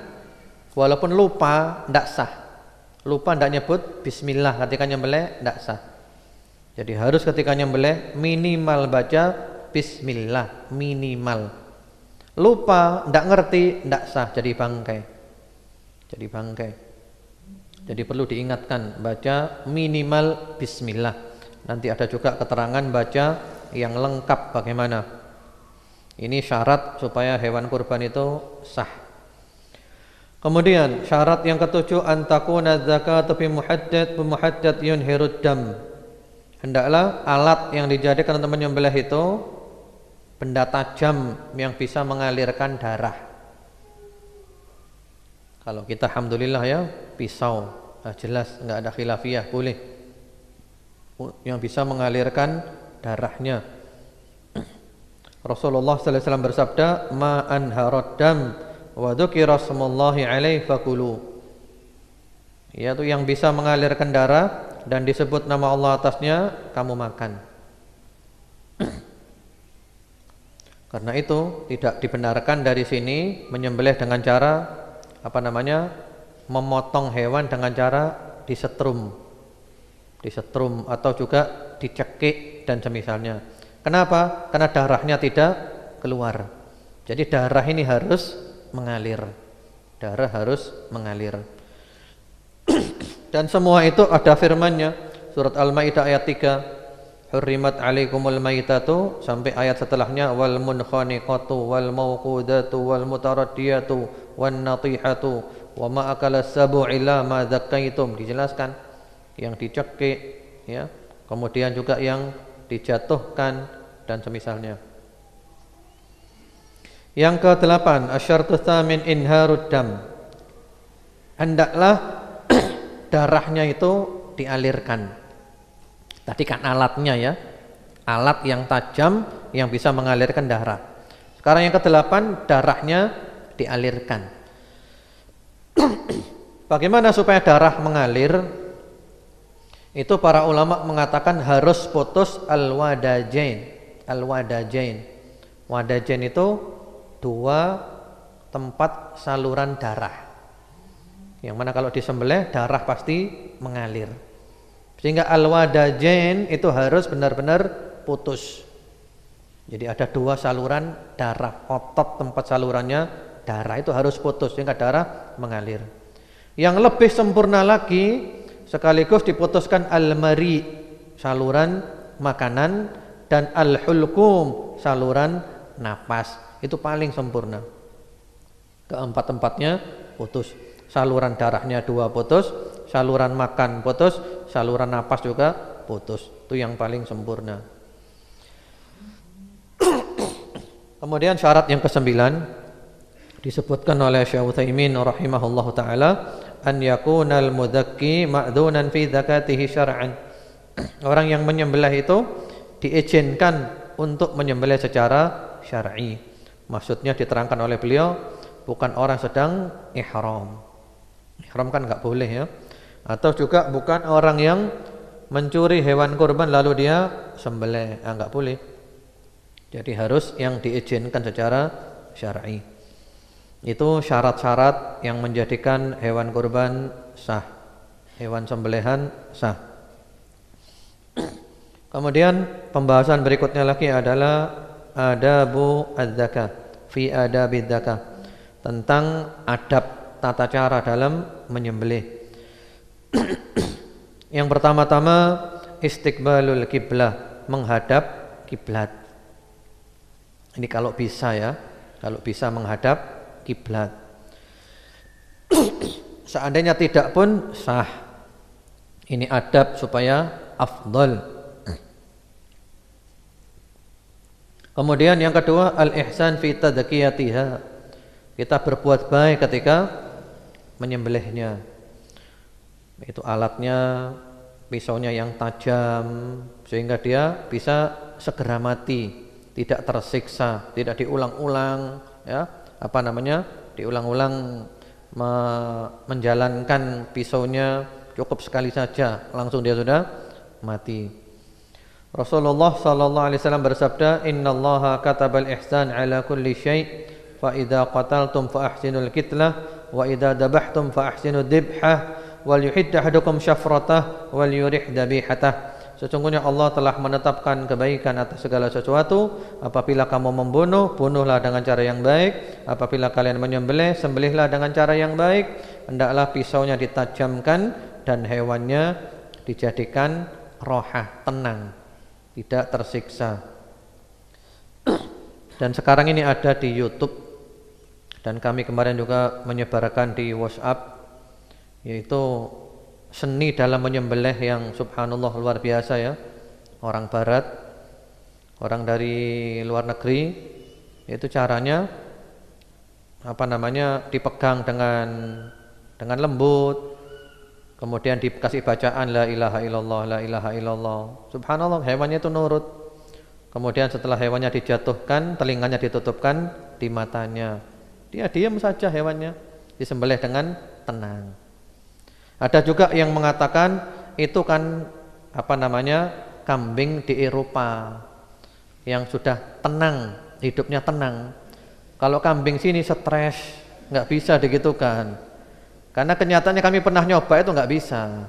walaupun lupa tidak sah. Lupa tidak nyebut bismillah ketika nyembelih tidak sah. Jadi harus ketika nyembelih minimal baca bismillah, minimal. Lupa tidak ngerti tidak sah, jadi bangkai. Jadi bangkai. Jadi perlu diingatkan baca minimal bismillah. Nanti ada juga keterangan baca yang lengkap bagaimana. Ini syarat supaya hewan kurban itu sah. Kemudian syarat yang ketujuh, antakuna zakatu bi muhaddad yunhirud dam. Hendaklah alat yang dijadikan untuk menyembelih itu benda tajam yang bisa mengalirkan darah. Kalau kita alhamdulillah ya pisau, jelas enggak ada khilafiyah, boleh. Yang bisa mengalirkan darahnya. Rasulullah sallallahu alaihi wasallam bersabda, ma anharad dam wa dzukira smullahi alaihi fakulu. Yaitu yang bisa mengalirkan darah dan disebut nama Allah atasnya, kamu makan. Karena itu tidak dibenarkan dari sini menyembelih dengan cara memotong hewan dengan cara disetrum atau juga dicekik dan semisalnya. Kenapa? Karena darahnya tidak keluar. Jadi darah ini harus mengalir. Darah harus mengalir. Dan semua itu ada firman-Nya. Surat Al-Maidah ayat 3. Hurrimat 'alaikumul maitatu sampai ayat setelahnya wal munkhaniqatu wal mauqudatu wal mutaraddiyatu wan natihatu wa ma akala sab'u illa ma zakkaitum. Dijelaskan yang dicekik ya, kemudian juga yang dijatuhkan dan semisalnya. Yang ke-8, asyartu tsamin inharud dam. Hendaklah darahnya itu dialirkan. Tadi kan alatnya ya, alat yang tajam yang bisa mengalirkan darah. Sekarang yang ke-8, darahnya dialirkan. Bagaimana supaya darah mengalir? Itu para ulama mengatakan harus putus al-wadajain. Al-wadajain. Wadajain itu dua tempat saluran darah. Yang mana kalau disembelih darah pasti mengalir. Sehingga al-wadajain itu harus benar-benar putus. Jadi ada dua saluran darah, otot tempat salurannya darah itu harus putus sehingga darah mengalir. Yang lebih sempurna lagi, sekaligus diputuskan al-mari, saluran makanan, dan al-hulqum, saluran napas. Itu paling sempurna. Keempat-empatnya putus. Saluran darahnya dua putus, saluran makan putus, saluran napas juga putus. Itu yang paling sempurna. Kemudian syarat yang ke-9 disebutkan oleh Syekh Utsaimin rahimahullahu taala, an yakunal mudzakki ma'dzunan fi zakatihi syar'an. Orang yang menyembelih itu diizinkan untuk menyembelih secara syar'i. Maksudnya diterangkan oleh beliau bukan orang sedang ihram. Ihram kan enggak boleh ya. Atau juga bukan orang yang mencuri hewan kurban lalu dia sembelih, enggak boleh. Jadi harus yang diizinkan secara syar'i. Itu syarat-syarat yang menjadikan hewan kurban sah, hewan sembelihan sah. Kemudian pembahasan berikutnya lagi adalah adabu az-zakah, fi adabidz zakah, tentang adab tata cara dalam menyembelih. Yang pertama-tama istiqbalul kiblah, menghadap kiblat. Ini kalau bisa ya, kalau bisa menghadap kiblat. Seandainya tidak pun sah. Ini adab supaya afdal. Kemudian yang kedua, al-ihsan fi tadkiyatiha. Kita berbuat baik ketika menyembelihnya. Itu alatnya, pisaunya yang tajam sehingga dia bisa segera mati, tidak tersiksa, tidak diulang-ulang ya, diulang-ulang menjalankan pisaunya, cukup sekali saja langsung dia sudah mati. Rasulullah sallallahu alaihi wasallam bersabda, "Innallaha katabal ihsan ala kulli syai', fa idza qataltum fa ahsinul qitlah, wa idza dabahtum fa ahsinud dibhah, wal yuhidd ahadukum syafratah wal yurih dhabihatah." Sesungguhnya Allah telah menetapkan kebaikan atas segala sesuatu. Apabila kamu membunuh, bunuhlah dengan cara yang baik. Apabila kalian menyembelih, sembelihlah dengan cara yang baik. Hendaklah pisaunya ditajamkan dan hewannya dijadikan rohah, tenang, tidak tersiksa. Dan sekarang ini ada di YouTube, dan kami kemarin juga menyebarkan di WhatsApp, yaitu seni dalam menyembelih yang subhanallah luar biasa ya. Orang barat, orang dari luar negeri, itu caranya dipegang dengan lembut, kemudian dikasih bacaan la ilaha illallah, la ilaha illallah. Subhanallah, hewannya itu nurut. Kemudian setelah hewannya dijatuhkan, telinganya ditutupkan di matanya. Dia diam saja hewannya, disembelih dengan tenang. Ada juga yang mengatakan itu kan kambing di Eropa yang sudah tenang, hidupnya tenang. Kalau kambing sini stres, nggak bisa digitukan. Karena kenyataannya kami pernah nyoba itu nggak bisa.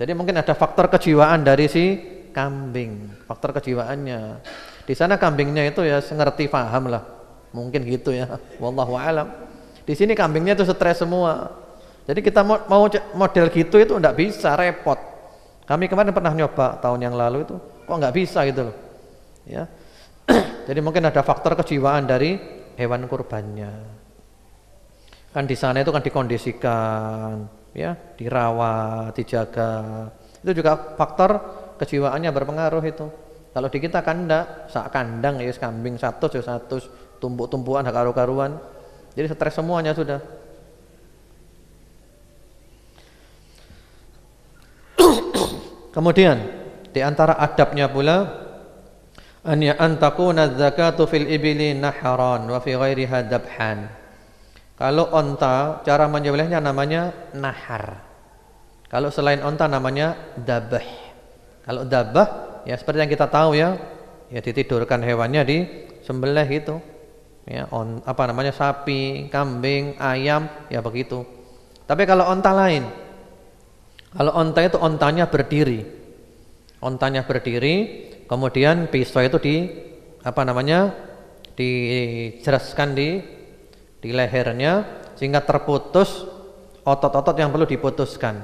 Jadi mungkin ada faktor kejiwaan dari si kambing, faktor kejiwaannya. Di sana kambingnya itu ya ngerti paham lah, mungkin gitu ya. Wallahu a'lam. Di sini kambingnya itu stres semua. Jadi kita mau model gitu itu enggak bisa, repot. Kami kemarin pernah nyoba tahun yang lalu itu, kok enggak bisa gitu loh. Ya. Jadi mungkin ada faktor kejiwaan dari hewan kurbannya. Kan di sana itu kan dikondisikan, ya, dirawat, dijaga. Itu juga faktor kejiwaannya berpengaruh itu. Kalau di kita kan enggak, sak kandang ya kambing 100 tumpuk-tumpukan hak karu-karuan. Jadi stres semuanya sudah. Kemudian di antara adabnya pula an takuna zakatu fil ibili nahran wa fi ghairiha dabhan. Kalau onta cara menyembelihnya namanya nahar. Kalau selain onta namanya dabah. Kalau dabah ya seperti yang kita tahu ya ditidurkan hewannya di sembelih itu. Ya sapi, kambing, ayam ya begitu. Tapi kalau onta lain, kalau onta itu ontanya berdiri, kemudian pisau itu dijeraskan di lehernya sehingga terputus otot-otot yang perlu diputuskan,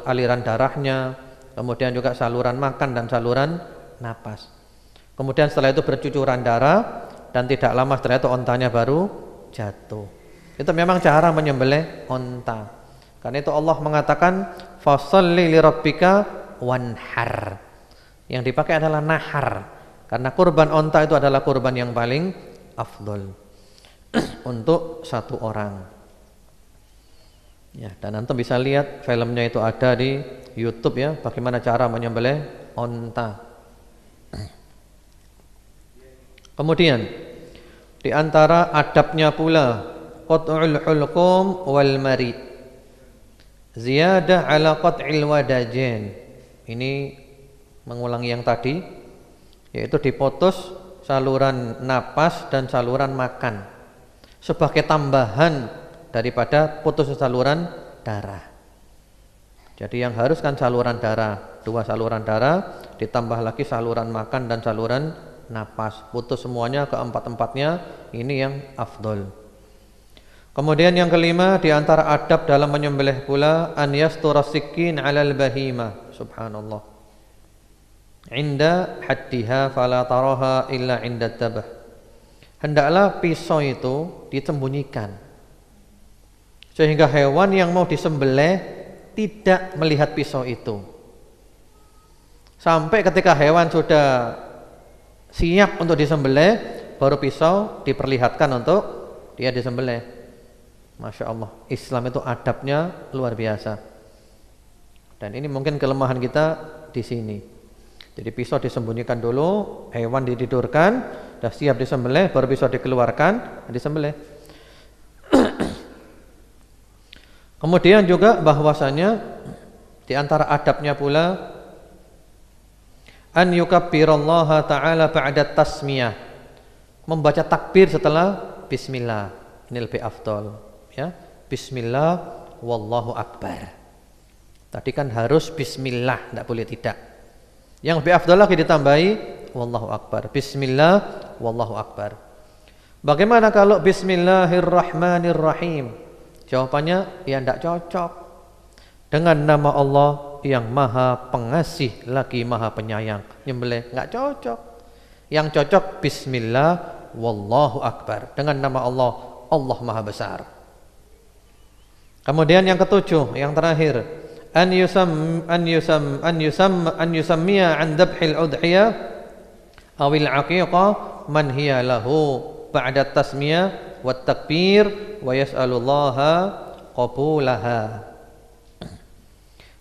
aliran darahnya, kemudian juga saluran makan dan saluran napas. Kemudian setelah itu bercucuran darah dan tidak lama setelah itu ontanya baru jatuh. Itu memang cara menyembelih onta. Karena itu Allah mengatakan fasholli lirabbika wanhar. Yang dipakai adalah nahar. Karena kurban onta itu adalah kurban yang paling afdol untuk satu orang. Ya, dan antum bisa lihat filmnya itu ada di YouTube ya, bagaimana cara menyembelih onta. Kemudian di antara adabnya pula qat'ul hulqum wal mari. Ziyadah ala qat'il wadajain. Ini mengulangi yang tadi, yaitu diputus saluran napas dan saluran makan sebagai tambahan daripada putus saluran darah. Jadi yang harus kan saluran darah, 2 saluran darah ditambah lagi saluran makan dan saluran napas, putus semuanya keempat-empatnya, ini yang afdol. Kemudian yang kelima di antara adab dalam menyembelih pula an yastura sikin 'alal bahimah. Subhanallah. inda haddiha fala taraha illa inda dzabh. Hendaklah pisau itu disembunyikan sehingga hewan yang mau disembelih tidak melihat pisau itu. Sampai ketika hewan sudah siap untuk disembelih, baru pisau diperlihatkan untuk dia disembelih. Masya Allah, Islam itu adabnya luar biasa. Dan ini mungkin kelemahan kita di sini. Jadi pisau disembunyikan dulu, hewan ditidurkan, sudah siap disembelih, baru pisau dikeluarkan, disembelih. Kemudian juga bahwasanya di antara adabnya pula an yukabbirallaha ta'ala ba'da tasmiyah, membaca takbir setelah bismillah. Ini lebih afdol, ya. Bismillah wallahu akbar. Tadi kan harus bismillah, tidak boleh tidak. Yang lebih afdol lagi ditambahi wallahu akbar. Bismillah wallahu akbar. Bagaimana kalau bismillahirrahmanirrahim? Jawabannya ya tidak cocok. Dengan nama Allah yang maha pengasih lagi maha penyayang, nyembelih enggak cocok. Yang cocok bismillah wallahu akbar, dengan nama Allah, Allah maha besar. Kemudian yang ketujuh, yang terakhir, an yusammiya an dabhil udhiyah awil aqiqah man hiya lahu ba'da tasmiyah wat takbir wa yas'alullaha qabulaha.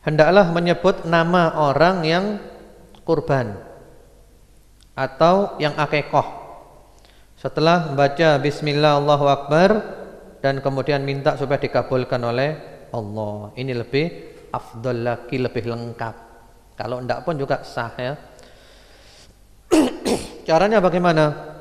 Hendaklah menyebut nama orang yang kurban atau yang akikah setelah membaca bismillah Allahu akbar dan kemudian minta supaya dikabulkan oleh Allah. Ini lebih afdal lagi, lebih lengkap. Kalau enggak pun juga sah, ya. Caranya bagaimana?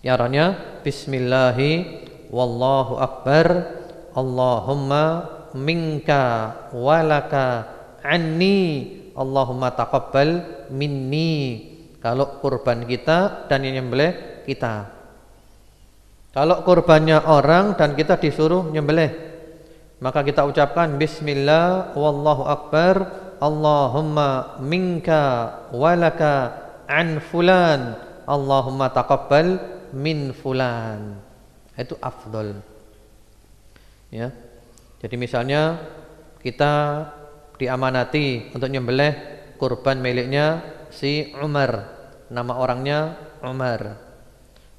Caranya bismillahi wallahu akbar Allahumma minka walaka anni Allahumma taqabbal minni. Kalau kurban kita dan yang nyembelih kita. Kalau kurbannya orang dan kita disuruh nyembelih, maka kita ucapkan bismillah wallahu akbar Allahumma minka walaka an fulan Allahumma taqabbal min fulan. Itu afdol, ya. Jadi misalnya kita diamanati untuk nyembelih kurban miliknya si Umar, nama orangnya Umar,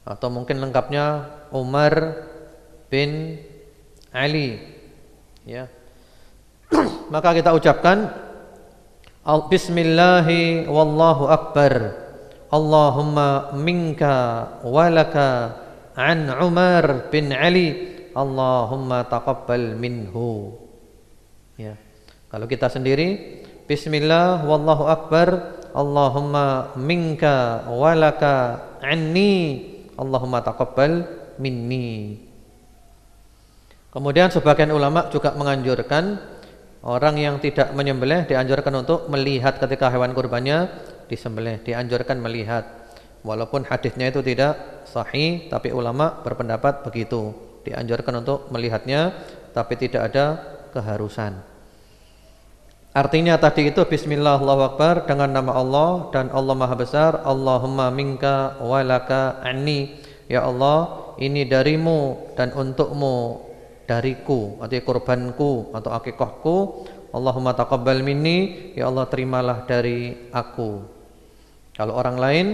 atau mungkin lengkapnya Umar bin Ali, ya. Maka kita ucapkan bismillahi wallahu akbar Allahumma minka walaka an Umar bin Ali Allahumma taqabbal minhu, ya. Kalau kita sendiri bismillah wallahu akbar Allahumma minka walaka anni Allahumma taqabbal minni. Kemudian sebagian ulama juga menganjurkan orang yang tidak menyembelih dianjurkan untuk melihat ketika hewan kurbannya disembelih, dianjurkan melihat. Walaupun hadisnya itu tidak sahih, tapi ulama berpendapat begitu. Dianjurkan untuk melihatnya, tapi tidak ada keharusan. Artinya tadi itu bismillah Allahu akbar dengan nama Allah dan Allah maha besar. Allahumma minka walaka anni. Ya Allah, ini darimu dan untukmu dariku, artinya kurbanku atau akikahku. Allahumma taqabbal minni. Ya Allah, terimalah dari aku. Kalau orang lain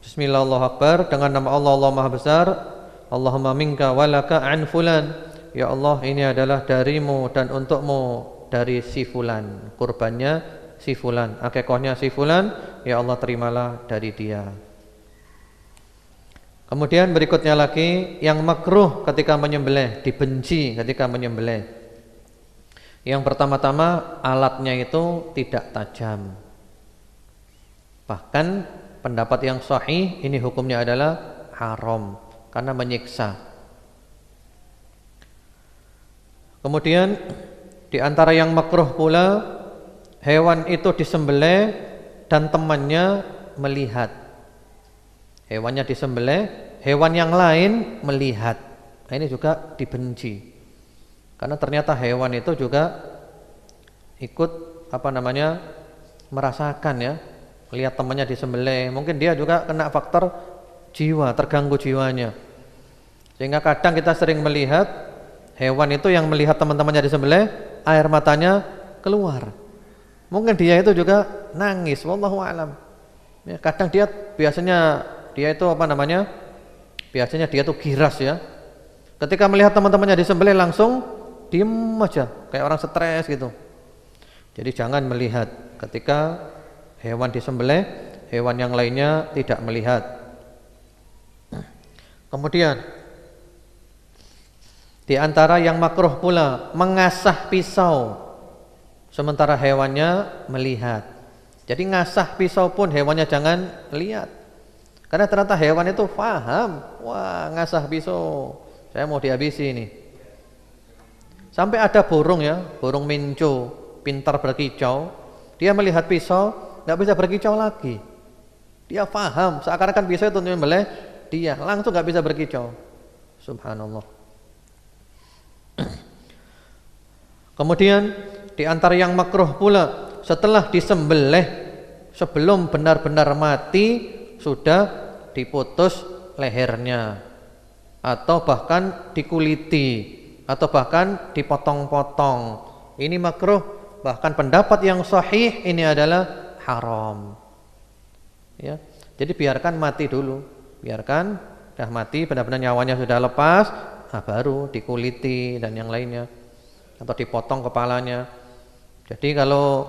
bismillah Allahu akbar dengan nama Allah, Allah maha besar. Allahumma minka walaka an fulan. Ya Allah, ini adalah darimu dan untukmu dari si fulan, kurbannya si fulan, akikahnya si fulan. Ya Allah, terimalah dari dia. Kemudian berikutnya lagi yang makruh ketika menyembelih, dibenci ketika menyembelih. Yang pertama-tama alatnya itu tidak tajam. Bahkan pendapat yang sahih ini hukumnya adalah haram karena menyiksa. Kemudian di antara yang makruh pula hewan itu disembelih dan temannya melihat. Hewannya disembelih, hewan yang lain melihat. Nah, ini juga dibenci. Karena ternyata hewan itu juga ikut merasakan ya, lihat temannya disembelih, mungkin dia juga kena faktor jiwa, terganggu jiwanya. Sehingga kadang kita sering melihat hewan itu yang melihat teman-temannya disembelih, air matanya keluar. Mungkin dia itu juga nangis, wallahu alam. Ya, kadang dia biasanya dia itu apa namanya? Biasanya dia tuh giras ya. Ketika melihat teman-temannya disembelih langsung diem aja, kayak orang stres gitu. Jadi jangan melihat ketika hewan disembelih, hewan yang lainnya tidak melihat. Kemudian di antara yang makruh pula mengasah pisau sementara hewannya melihat. Jadi ngasah pisau pun hewannya jangan lihat. Karena ternyata hewan itu paham, wah ngasah pisau, saya mau dihabisi ini. Sampai ada burung ya, burung minco, pintar berkicau, dia melihat pisau, nggak bisa berkicau lagi. Dia paham, seakan-akan pisau itu menyembelih dia, langsung nggak bisa berkicau. Subhanallah. Kemudian di antara yang makruh pula setelah disembelih, sebelum benar-benar mati sudah diputus lehernya atau bahkan dikuliti atau bahkan dipotong-potong. Ini makruh, bahkan pendapat yang sahih ini adalah haram. Ya. Jadi biarkan mati dulu. Biarkan sudah mati, benar-benar nyawanya sudah lepas, nah baru dikuliti dan yang lainnya atau dipotong kepalanya. Jadi kalau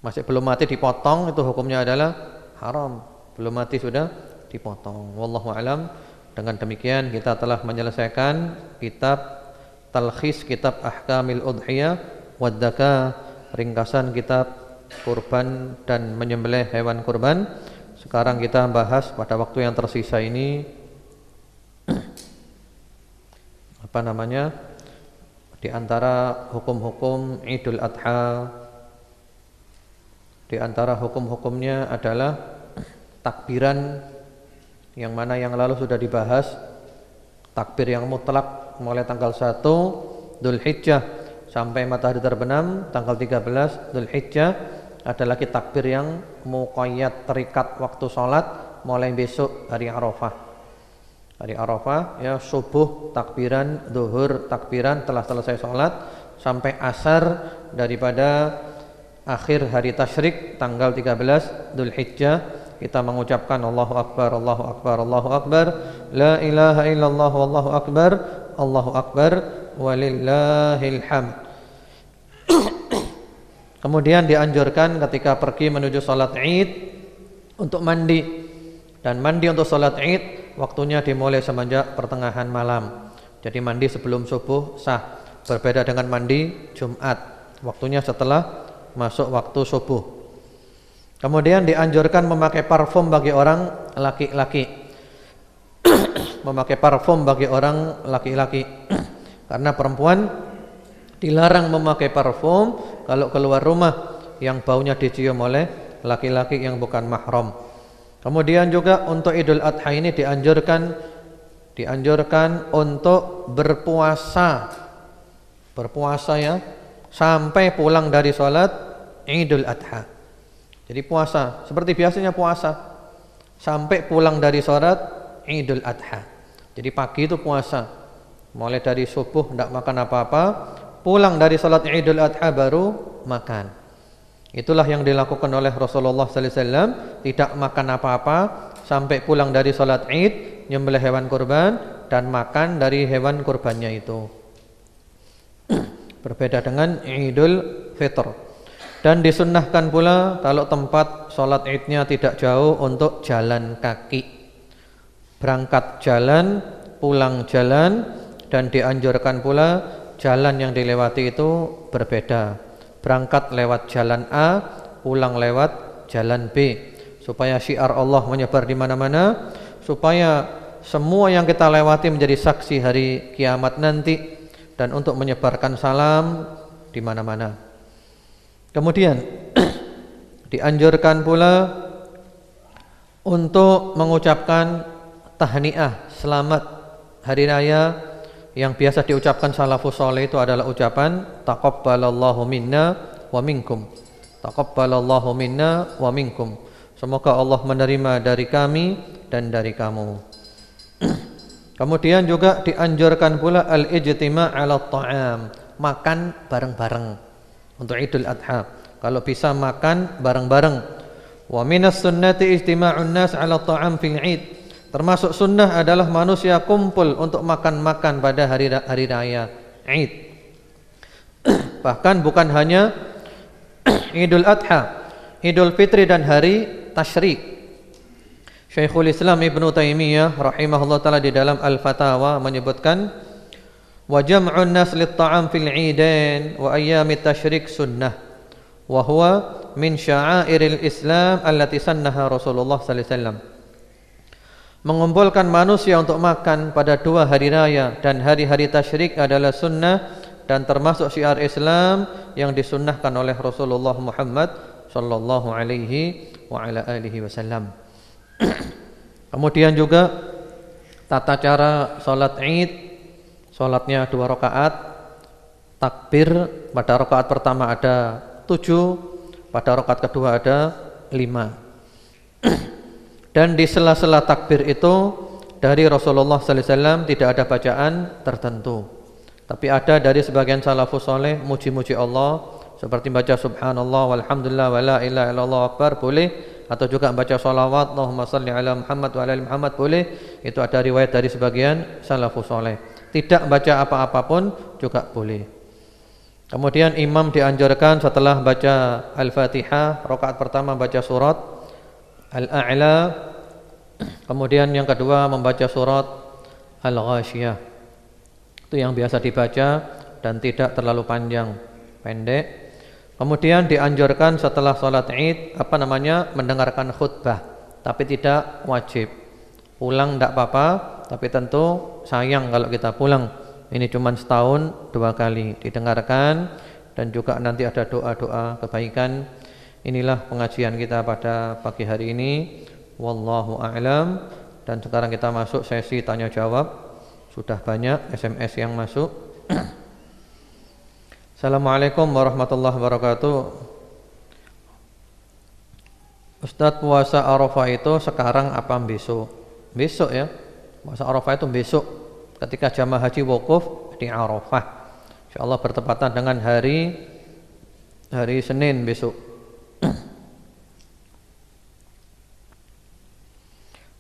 masih belum mati dipotong itu hukumnya adalah haram. Belum mati sudah dipotong. Wallahu alam. Dengan demikian kita telah menyelesaikan kitab Talkhis kitab Ahkamil Udhiyah wad Dzakah, ringkasan kitab kurban dan menyembelih hewan kurban. Sekarang kita bahas pada waktu yang tersisa ini apa namanya? Di antara hukum-hukum Idul Adha, di antara hukum-hukumnya adalah takbiran yang mana yang lalu sudah dibahas. Takbir yang mutlak mulai tanggal 1 Dzulhijjah sampai matahari terbenam tanggal 13 Dzulhijjah. Ada lagi takbir yang muqayyad, terikat waktu sholat mulai besok hari Arafah. Hari Arafah ya, subuh takbiran, zuhur takbiran telah selesai sholat sampai asar daripada akhir hari tasyrik tanggal 13 Dzulhijjah. Kita mengucapkan Allahu Akbar, Allahu Akbar, Allahu Akbar, la ilaha illallah, wallahu akbar, Allahu Akbar, walillahil hamd. Kemudian dianjurkan ketika pergi menuju salat Id untuk mandi. Dan mandi untuk salat Id waktunya dimulai semenjak pertengahan malam. Jadi mandi sebelum subuh sah. Berbeda dengan mandi Jumat, waktunya setelah masuk waktu subuh. Kemudian dianjurkan memakai parfum bagi orang laki-laki. Memakai parfum bagi orang laki-laki. Karena perempuan dilarang memakai parfum kalau keluar rumah yang baunya dicium oleh laki-laki yang bukan mahram. Kemudian juga untuk Idul Adha ini dianjurkan untuk berpuasa. Berpuasa ya sampai pulang dari sholat Idul Adha. Jadi puasa seperti biasanya puasa sampai pulang dari sholat Idul Adha. Jadi pagi itu puasa, mulai dari subuh tidak makan apa-apa, pulang dari sholat Idul Adha baru makan. Itulah yang dilakukan oleh Rasulullah sallallahu alaihi wasallam, tidak makan apa-apa sampai pulang dari sholat Id, nyembelih hewan kurban dan makan dari hewan kurbannya itu. Berbeda dengan Idul Fitr. Dan disunnahkan pula kalau tempat sholat Idnya tidak jauh untuk jalan kaki, berangkat jalan, pulang jalan. Dan dianjurkan pula jalan yang dilewati itu berbeda, berangkat lewat jalan A, pulang lewat jalan B, supaya syiar Allah menyebar di mana-mana, supaya semua yang kita lewati menjadi saksi hari kiamat nanti, dan untuk menyebarkan salam di mana-mana. Kemudian dianjurkan pula untuk mengucapkan tahniah, selamat hari raya, yang biasa diucapkan salafus saleh itu adalah ucapan taqabbalallahu minna wa minkum. Taqabbalallahu minna wa minkum. Semoga Allah menerima dari kami dan dari kamu. Kemudian juga dianjurkan pula al-ijtima' 'ala ta'am, makan bareng-bareng untuk Idul Adha. Kalau bisa makan bareng-bareng. Wa minas sunnati ijtima'un nas 'ala ta'am fil 'id. Termasuk sunnah adalah manusia kumpul untuk makan-makan pada hari raya Id. Bahkan bukan hanya Idul Adha, Idul Fitri dan hari Tasyrik. Syekhul Islam Ibnu Taimiyah rahimahullah taala di dalam Al-Fatawa menyebutkan wa jam'un nas lit-ta'am fil 'idain wa ayyamit tasyrik sunnah wa huwa min sya'airil Islam allati sannaha Rasulullah sallallahu alaihi wasallam. Mengumpulkan manusia untuk makan pada 2 hari raya dan hari-hari tasyrik adalah sunnah dan termasuk syiar Islam yang disunnahkan oleh Rasulullah Muhammad sallallahu alaihi wa ala alihi wasallam. Kemudian juga tata cara salat Id, salatnya 2 rakaat, takbir pada rakaat pertama ada 7, pada rakaat kedua ada 5. Dan di sela-sela takbir itu dari Rasulullah sallallahu alaihi wasallam tidak ada bacaan tertentu. Tapi ada dari sebagian salafus saleh muji-muji Allah seperti baca subhanallah walhamdulillah wala ilaha illallah akbar boleh, atau juga baca shalawat Allahumma shalli ala Muhammad wa ala ali Muhammad boleh. Itu ada riwayat dari sebagian salafus saleh. Tidak baca apa-apa pun juga boleh. Kemudian imam dianjurkan setelah baca Al-Fatihah rakaat pertama baca surat Al-A'la, kemudian yang kedua membaca surat Al-Ghasyiyah. Itu yang biasa dibaca dan tidak terlalu panjang, pendek. Kemudian dianjurkan setelah salat Id mendengarkan khutbah, tapi tidak wajib. Pulang tidak apa-apa, tapi tentu sayang kalau kita pulang. Ini cuma setahun 2 kali didengarkan, dan juga nanti ada doa-doa kebaikan. Inilah pengajian kita pada pagi hari ini. Wallahu a'lam. Dan sekarang kita masuk sesi tanya jawab. Sudah banyak SMS yang masuk. Assalamualaikum warahmatullahi wabarakatuh. Ustadz, puasa Arafah itu sekarang apa besok? Besok ya. Puasa Arafah itu besok, ketika jamaah haji wukuf di Arafah. Insyaallah bertepatan dengan hari Senin besok.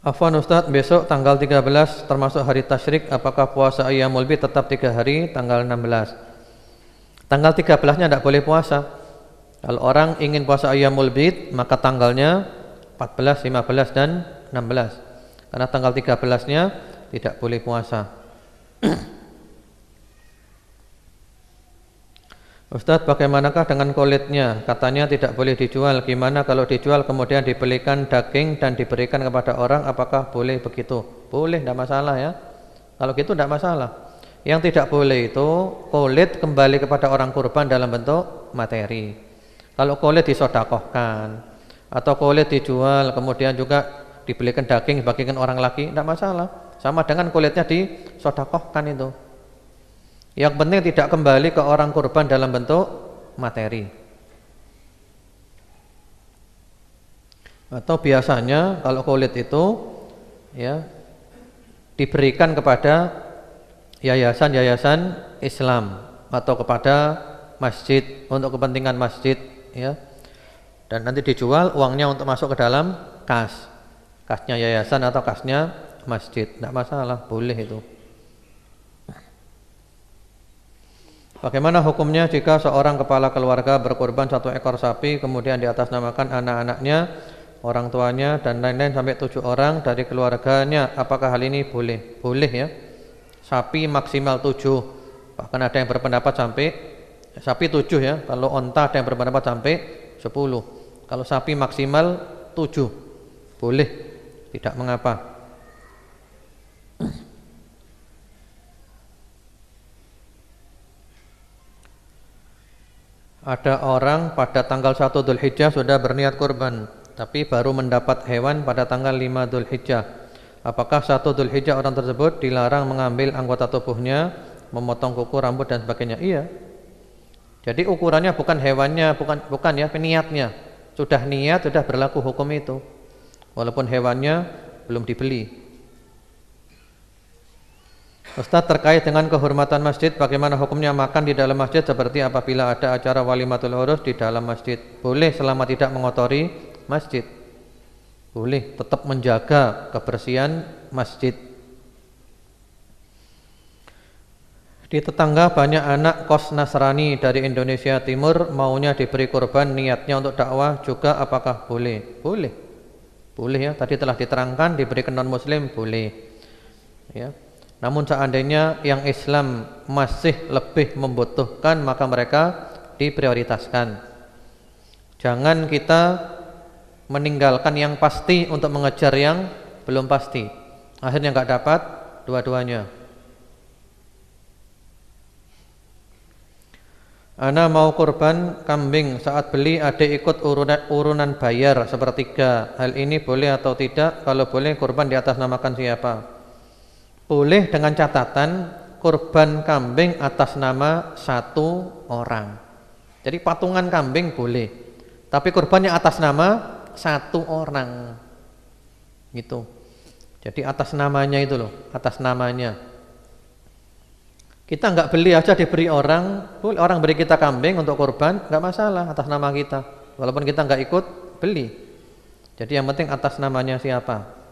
Afwan Ustadz, besok tanggal 13 termasuk hari tasyrik, apakah puasa Ayyamul Bid tetap 3 hari tanggal 16? Tanggal 13-nya tidak boleh puasa. Kalau orang ingin puasa Ayyamul Bid, maka tanggalnya 14, 15 dan 16. Karena tanggal 13-nya tidak boleh puasa. Ustadz, bagaimanakah dengan kulitnya? Katanya tidak boleh dijual. Gimana kalau dijual kemudian dibelikan daging dan diberikan kepada orang? Apakah boleh begitu? Boleh, tidak masalah ya. Kalau gitu tidak masalah. Yang tidak boleh itu kulit kembali kepada orang kurban dalam bentuk materi. Kalau kulit disodakohkan atau kulit dijual kemudian juga dibelikan daging bagikan orang lagi, tidak masalah. Sama dengan kulitnya disodakohkan itu. Yang penting tidak kembali ke orang kurban dalam bentuk materi. Atau biasanya kalau kulit itu ya diberikan kepada yayasan-yayasan Islam atau kepada masjid untuk kepentingan masjid ya. Dan nanti dijual, uangnya untuk masuk ke dalam kasnya yayasan atau kasnya masjid. Tidak masalah, boleh itu. Bagaimana hukumnya jika seorang kepala keluarga berkorban 1 ekor sapi kemudian diatasnamakan anak-anaknya, orang tuanya dan lain-lain sampai 7 orang dari keluarganya? Apakah hal ini boleh? Boleh ya. Sapi maksimal 7. Bahkan ada yang berpendapat sampai sapi 7 ya. Kalau onta ada yang berpendapat sampai 10. Kalau sapi maksimal 7. Boleh. Tidak mengapa. Ada orang pada tanggal 1 Dzulhijjah sudah berniat kurban, tapi baru mendapat hewan pada tanggal 5 Dzulhijjah. Apakah 1 Dzulhijjah orang tersebut dilarang mengambil anggota tubuhnya, memotong kuku, rambut dan sebagainya? Iya. Jadi ukurannya bukan hewannya, bukan ya, niatnya. Sudah niat, sudah berlaku hukum itu. Walaupun hewannya belum dibeli. Ustaz, terkait dengan kehormatan masjid, bagaimana hukumnya makan di dalam masjid seperti apabila ada acara walimatul urus di dalam masjid? Boleh selama tidak mengotori masjid. Boleh, tetap menjaga kebersihan masjid. Di tetangga banyak anak kos Nasrani dari Indonesia Timur, maunya diberi kurban, niatnya untuk dakwah juga, apakah boleh? Boleh. Boleh ya, tadi telah diterangkan diberikan non muslim boleh. Ya. Namun seandainya yang Islam masih lebih membutuhkan, maka mereka diprioritaskan. Jangan kita meninggalkan yang pasti untuk mengejar yang belum pasti. Akhirnya enggak dapat dua-duanya. Ana mau kurban kambing, saat beli adik ikut urunan bayar sepertiga. Hal ini boleh atau tidak? Kalau boleh, kurban di atas namakan siapa? Boleh dengan catatan kurban kambing atas nama satu orang. Jadi patungan kambing boleh, tapi kurbannya atas nama satu orang. Gitu. Jadi atas namanya itu loh, atas namanya. Kita enggak beli aja diberi orang, orang beri kita kambing untuk kurban, enggak masalah atas nama kita. Walaupun kita enggak ikut beli. Jadi yang penting atas namanya siapa.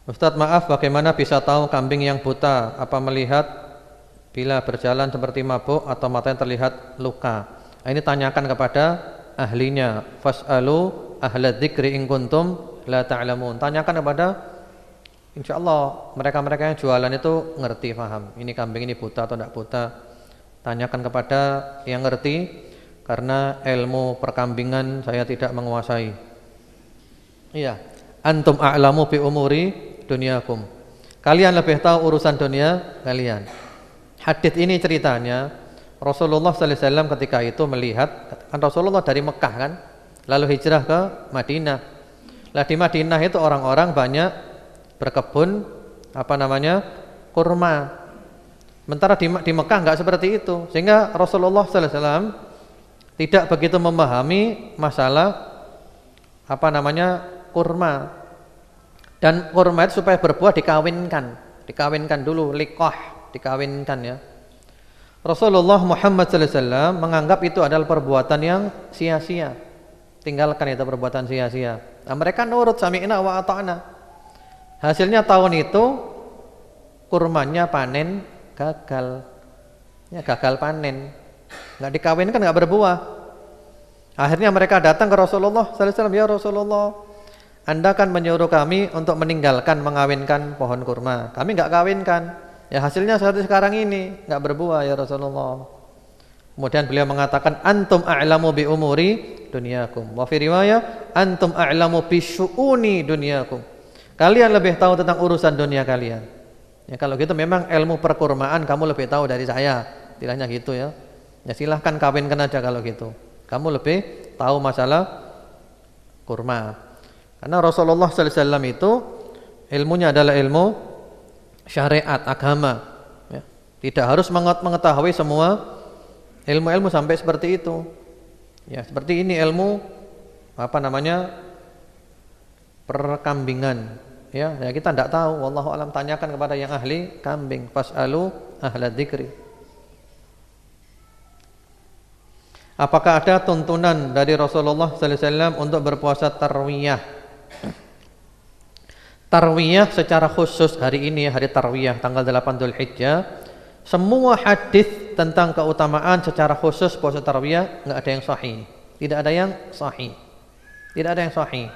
Ustadz, maaf, bagaimana bisa tahu kambing yang buta? Apa melihat bila berjalan seperti mabuk atau matanya terlihat luka? Ini tanyakan kepada ahlinya. Fas'alu ahla dzikri in kuntum la ta'lamun. Tanyakan kepada, insyaallah mereka-mereka yang jualan itu ngerti, paham. Ini kambing ini buta atau tidak buta. Tanyakan kepada yang ngerti, karena ilmu perkambingan saya tidak menguasai. Iya, antum a'lamu bi umuri dunyakum. Kalian lebih tahu urusan dunia kalian. Hadits ini ceritanya Rasulullah sallallahu alaihi wasallam ketika itu melihat, kan Rasulullah dari Mekah kan, lalu hijrah ke Madinah. Lah di Madinah itu orang-orang banyak berkebun kurma. Sementara di Mekah enggak seperti itu, sehingga Rasulullah sallallahu alaihi wasallam tidak begitu memahami masalah kurma. Dan kurma itu supaya berbuah dikawinkan dulu, liqah, dikawinkan ya. Rasulullah Muhammad sallallahu alaihi wasallam menganggap itu adalah perbuatan yang sia-sia. Tinggalkan itu perbuatan sia-sia. Nah, mereka nurut, sami'na wa ata'na. Hasilnya tahun itu kurmanya panen gagal. Ya, gagal panen. Enggak dikawinkan, enggak berbuah. Akhirnya mereka datang ke Rasulullah sallallahu alaihi wasallam, "Ya Rasulullah, Anda kan menyuruh kami untuk meninggalkan mengawinkan pohon kurma. Kami enggak kawinkan. Ya hasilnya seperti sekarang ini, enggak berbuah ya Rasulullah." Kemudian beliau mengatakan, "Antum a'lamu bi umuri dunyakum." Wa fi riwayah, "Antum a'lamu bi syu'uni dunyakum." Kalian lebih tahu tentang urusan dunia kalian. Ya kalau gitu memang ilmu perkurmaan kamu lebih tahu dari saya. Istilahnya gitu ya. Ya silahkan kawinkan aja kalau gitu. Kamu lebih tahu masalah kurma. Karena Rasulullah sallallahu alaihi wasallam itu ilmunya adalah ilmu syariat, agama. Ya. Tidak harus mengetahui semua ilmu-ilmu sampai seperti itu. Ya, seperti ini ilmu perkambingan. Ya, kita tidak tahu. Wallahu alam, tanyakan kepada yang ahli kambing. Fas'alu ahla dzikri. Apakah ada tuntunan dari Rasulullah sallallahu alaihi wasallam untuk berpuasa tarwiyah? Tarwiyah secara khusus hari ini, hari tarwiyah tanggal 8 Dzulhijjah, semua hadis tentang keutamaan secara khusus puasa tarwiyah enggak ada yang sahih. Tidak ada yang sahih. Tidak ada yang sahih.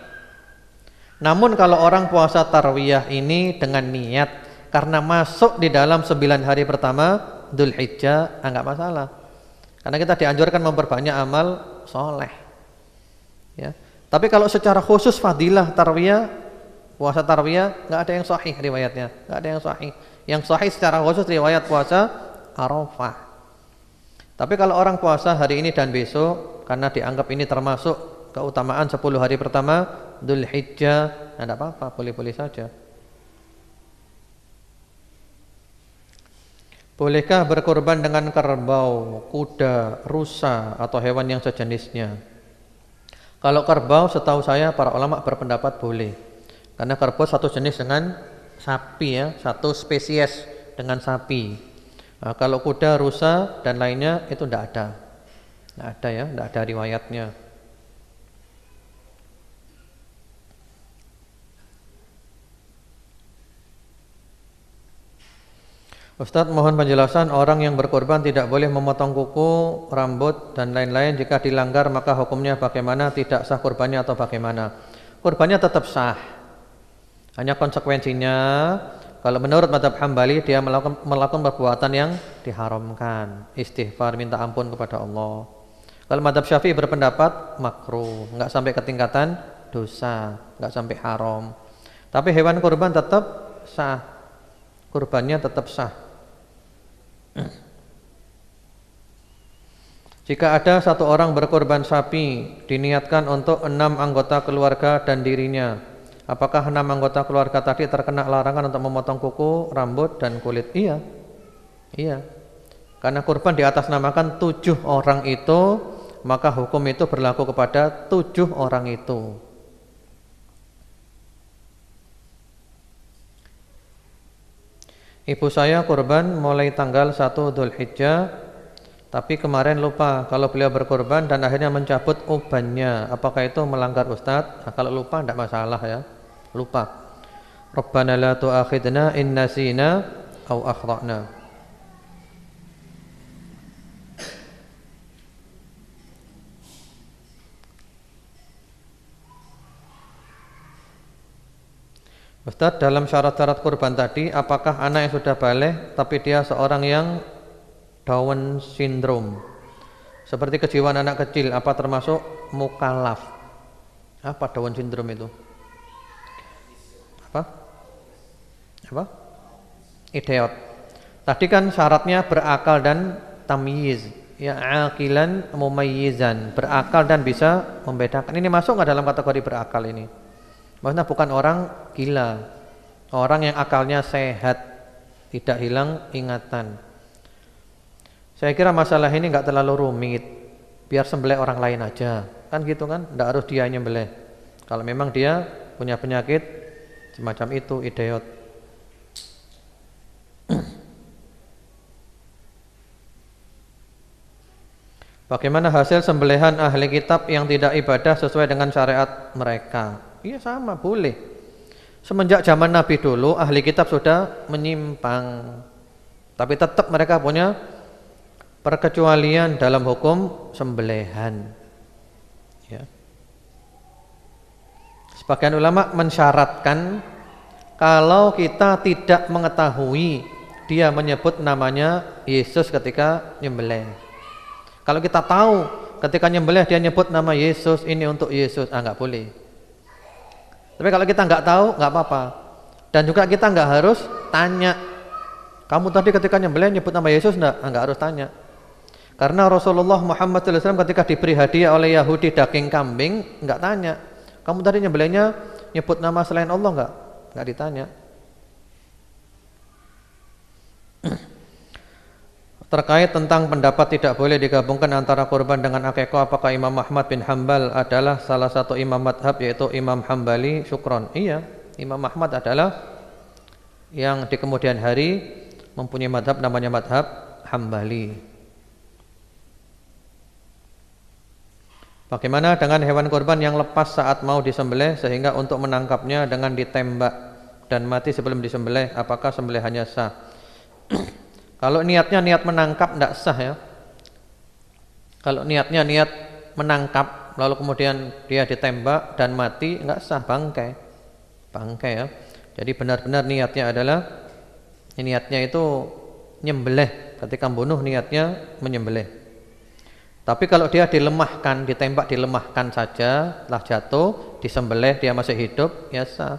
Namun kalau orang puasa tarwiyah ini dengan niat karena masuk di dalam 9 hari pertama Dzulhijjah, enggak masalah. Karena kita dianjurkan memperbanyak amal soleh. Ya. Tapi kalau secara khusus fadilah tarwiyah, puasa tarwiyah, enggak ada yang sahih riwayatnya, enggak ada yang sahih. Yang sahih secara khusus riwayat puasa Arafah. Tapi kalau orang puasa hari ini dan besok karena dianggap ini termasuk keutamaan 10 hari pertama Dzulhijjah, enggak apa-apa, boleh-boleh saja. Bolehkah berkorban dengan kerbau, kuda, rusa atau hewan yang sejenisnya? Kalau kerbau setahu saya para ulama berpendapat boleh. Karena kerbau satu jenis dengan sapi ya, satu spesies dengan sapi. Nah, kalau kuda, rusa dan lainnya itu tidak ada. Tidak ada ya, tidak ada riwayatnya. Ustadz, mohon penjelasan, orang yang berkorban tidak boleh memotong kuku, rambut dan lain-lain. Jika dilanggar maka hukumnya bagaimana? Tidak sah kurbannya atau bagaimana? Kurbannya tetap sah. Hanya konsekuensinya kalau menurut mazhab Hambali dia melakukan perbuatan yang diharamkan, istighfar, minta ampun kepada Allah. Kalau mazhab Syafi'i berpendapat makruh, enggak sampai ke tingkatan dosa, enggak sampai haram. Tapi hewan kurban tetap sah. Kurbannya tetap sah. Jika ada satu orang berkorban sapi diniatkan untuk 6 anggota keluarga dan dirinya, apakah 6 anggota keluarga tadi terkena larangan untuk memotong kuku, rambut dan kulit? Iya. Iya. Karena kurban diatasnamakan 7 orang itu, maka hukum itu berlaku kepada 7 orang itu. Ibu saya kurban mulai tanggal 1 Dzulhijjah, tapi kemarin lupa kalau beliau berkurban dan akhirnya mencabut ubannya. Apakah itu melanggar Ustadz? Nah, kalau lupa tidak masalah ya. Lupa. Rabbana la tu'akhidna in nasina aw akhtana. Ustadz, dalam syarat-syarat kurban tadi, apakah anak yang sudah balik tapi dia seorang yang Down syndrome, seperti kejiwaan anak kecil, apa termasuk mukallaf? Apa Down syndrome itu? Apa? Idiot. Tadi kan syaratnya berakal dan tamyiz, ya, aqilan mumayyizan, berakal dan bisa membedakan. Ini masuk nggak dalam kategori berakal ini? Maksudnya bukan orang gila, orang yang akalnya sehat, tidak hilang ingatan. Saya kira masalah ini nggak terlalu rumit, biar sembelih orang lain aja, kan gitu kan? Nggak harus dia nyembelih. Kalau memang dia punya penyakit semacam itu, idiot. Bagaimana hasil sembelihan ahli kitab yang tidak ibadah sesuai dengan syariat mereka? Iya sama, boleh. Semenjak zaman Nabi dulu ahli kitab sudah menyimpang, tapi tetap mereka punya perkecualian dalam hukum sembelihan. Ya. Sebagian ulama mensyaratkan kalau kita tidak mengetahui dia menyebut namanya Yesus ketika nyembelih. Kalau kita tahu ketika nyembelih dia nyebut nama Yesus, ini untuk Yesus, nggak boleh. Tapi kalau kita nggak tahu, nggak apa-apa. Dan juga kita nggak harus tanya. Kamu tadi ketika nyembelih nyebut nama Yesus nggak harus tanya. Karena Rasulullah Muhammad SAW ketika diberi hadiah oleh Yahudi daging kambing, nggak tanya. Kamu tadi nyembelihnya nyebut nama selain Allah nggak ditanya. Terkait tentang pendapat tidak boleh digabungkan antara kurban dengan akikah, apakah Imam Ahmad bin Hambal adalah salah satu imam madhab yaitu Imam Hambali? Syukron. Iya, Imam Ahmad adalah yang di kemudian hari mempunyai madhab namanya madhab Hambali. Bagaimana dengan hewan kurban yang lepas saat mau disembelih sehingga untuk menangkapnya dengan ditembak dan mati sebelum disembelih, apakah sembelihannya sah? Kalau niatnya niat menangkap tidak sah ya. Kalau niatnya niat menangkap lalu kemudian dia ditembak dan mati, enggak sah, bangkai ya. Jadi benar-benar niatnya adalah niatnya itu nyembelih, ketika membunuh niatnya menyembelih. Tapi kalau dia dilemahkan, ditembak dilemahkan saja, telah jatuh, disembelih dia masih hidup, ya sah.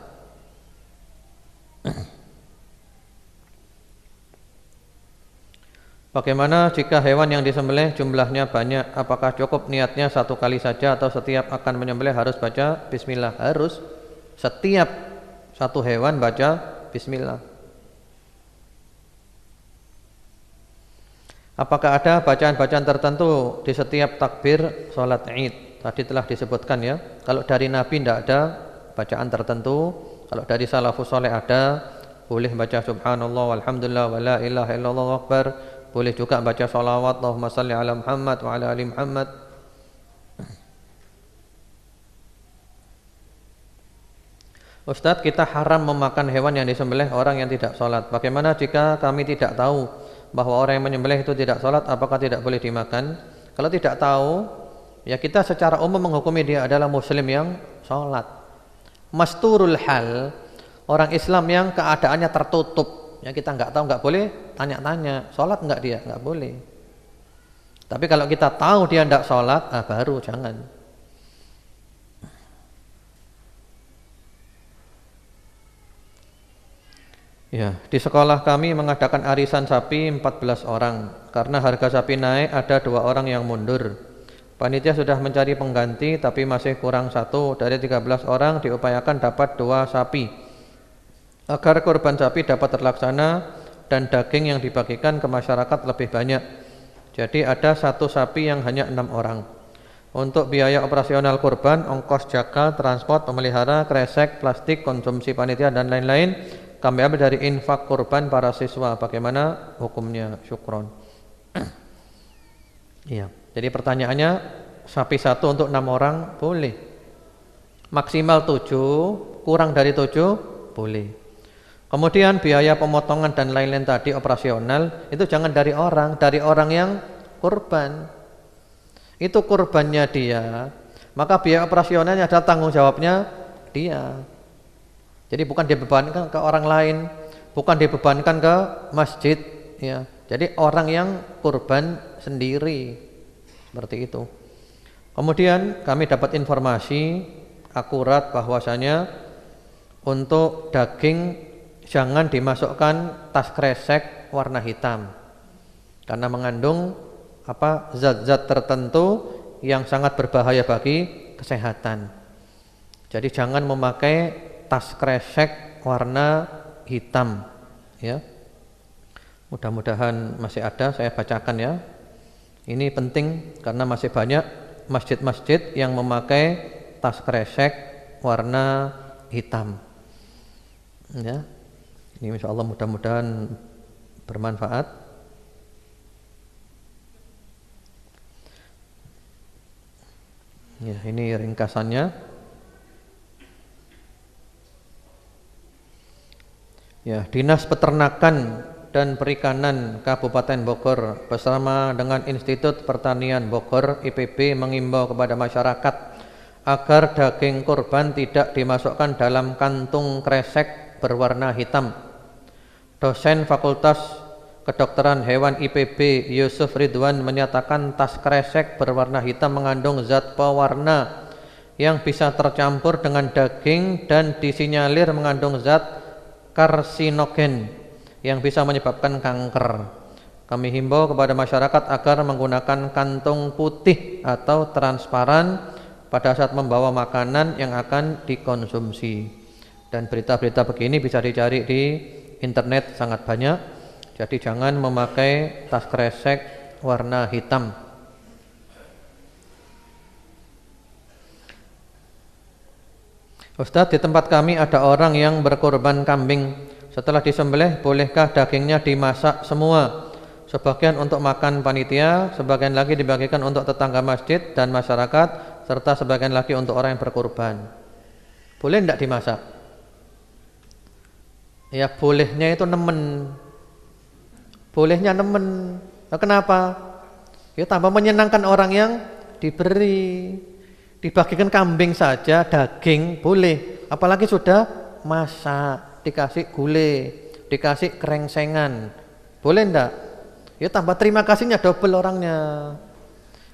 Bagaimana jika hewan yang disembelih jumlahnya banyak? Apakah cukup niatnya satu kali saja atau setiap akan menyembelih harus baca bismillah? Harus. Setiap satu hewan baca bismillah. Apakah ada bacaan-bacaan tertentu di setiap takbir sholat Id? Tadi telah disebutkan ya. Kalau dari Nabi tidak ada bacaan tertentu. Kalau dari salafus soleh ada. Boleh baca subhanallah walhamdulillah wa la ilaha illallah akbar. Boleh juga baca sholawat Allahumma salli ala Muhammad wa ala ali Muhammad. Ustadz, kita haram memakan hewan yang disembelih orang yang tidak sholat. Bagaimana jika kami tidak tahu bahwa orang yang menyembelih itu tidak sholat, apakah tidak boleh dimakan? Kalau tidak tahu, ya kita secara umum menghukumi dia adalah muslim yang sholat. Masturul hal, orang Islam yang keadaannya tertutup, ya kita nggak tahu, nggak boleh tanya-tanya, sholat nggak dia, nggak boleh. Tapi kalau kita tahu dia tidak sholat, baru jangan. Ya, di sekolah kami mengadakan arisan sapi 14 orang. Karena harga sapi naik, ada 2 orang yang mundur. Panitia sudah mencari pengganti, tapi masih kurang 1. Dari 13 orang diupayakan dapat 2 sapi. Agar kurban sapi dapat terlaksana dan daging yang dibagikan ke masyarakat lebih banyak. Jadi ada 1 sapi yang hanya 6 orang. Untuk biaya operasional kurban, ongkos jaga, transport, pemelihara, kresek, plastik, konsumsi panitia dan lain-lain, kami ambil dari infak kurban para siswa. Bagaimana hukumnya? Syukron. Iya. Jadi pertanyaannya, sapi 1 untuk 6 orang boleh. Maksimal 7, kurang dari 7 boleh. Kemudian biaya pemotongan dan lain-lain tadi operasional itu jangan dari orang yang kurban. Itu kurbannya dia. Maka biaya operasionalnya adalah tanggung jawabnya dia. Jadi bukan dibebankan ke orang lain, bukan dibebankan ke masjid, ya. Jadi orang yang kurban sendiri, seperti itu. Kemudian kami dapat informasi akurat bahwasanya untuk daging jangan dimasukkan tas kresek warna hitam, karena mengandung zat-zat tertentu yang sangat berbahaya bagi kesehatan. Jadi jangan memakai tas kresek warna hitam, ya. Mudah-mudahan masih ada, saya bacakan ya. Ini penting karena masih banyak masjid-masjid yang memakai tas kresek warna hitam, ya. Ini insyaallah mudah-mudahan bermanfaat. Ya, ini ringkasannya. Ya, Dinas Peternakan dan Perikanan Kabupaten Bogor bersama dengan Institut Pertanian Bogor IPB mengimbau kepada masyarakat agar daging kurban tidak dimasukkan dalam kantung kresek berwarna hitam. Dosen Fakultas Kedokteran Hewan IPB Yusuf Ridwan menyatakan tas kresek berwarna hitam mengandung zat pewarna yang bisa tercampur dengan daging dan disinyalir mengandung zat karsinogen yang bisa menyebabkan kanker. Kami himbau kepada masyarakat agar menggunakan kantung putih atau transparan pada saat membawa makanan yang akan dikonsumsi. Dan berita-berita begini bisa dicari di internet sangat banyak. Jadi jangan memakai tas kresek warna hitam. Ustadz, di tempat kami ada orang yang berkorban kambing. Setelah disembelih, bolehkah dagingnya dimasak semua? Sebagian untuk makan panitia, sebagian lagi dibagikan untuk tetangga masjid dan masyarakat, serta sebagian lagi untuk orang yang berkorban. Boleh tidak dimasak? Ya bolehnya itu nemen. Bolehnya nemen. Nah, kenapa? Ya tambah menyenangkan orang yang diberi. Dibagikan kambing saja, daging boleh. Apalagi sudah masak, dikasih gulai, dikasih kerengsengan. Boleh enggak? Ya tambah terima kasihnya double orangnya.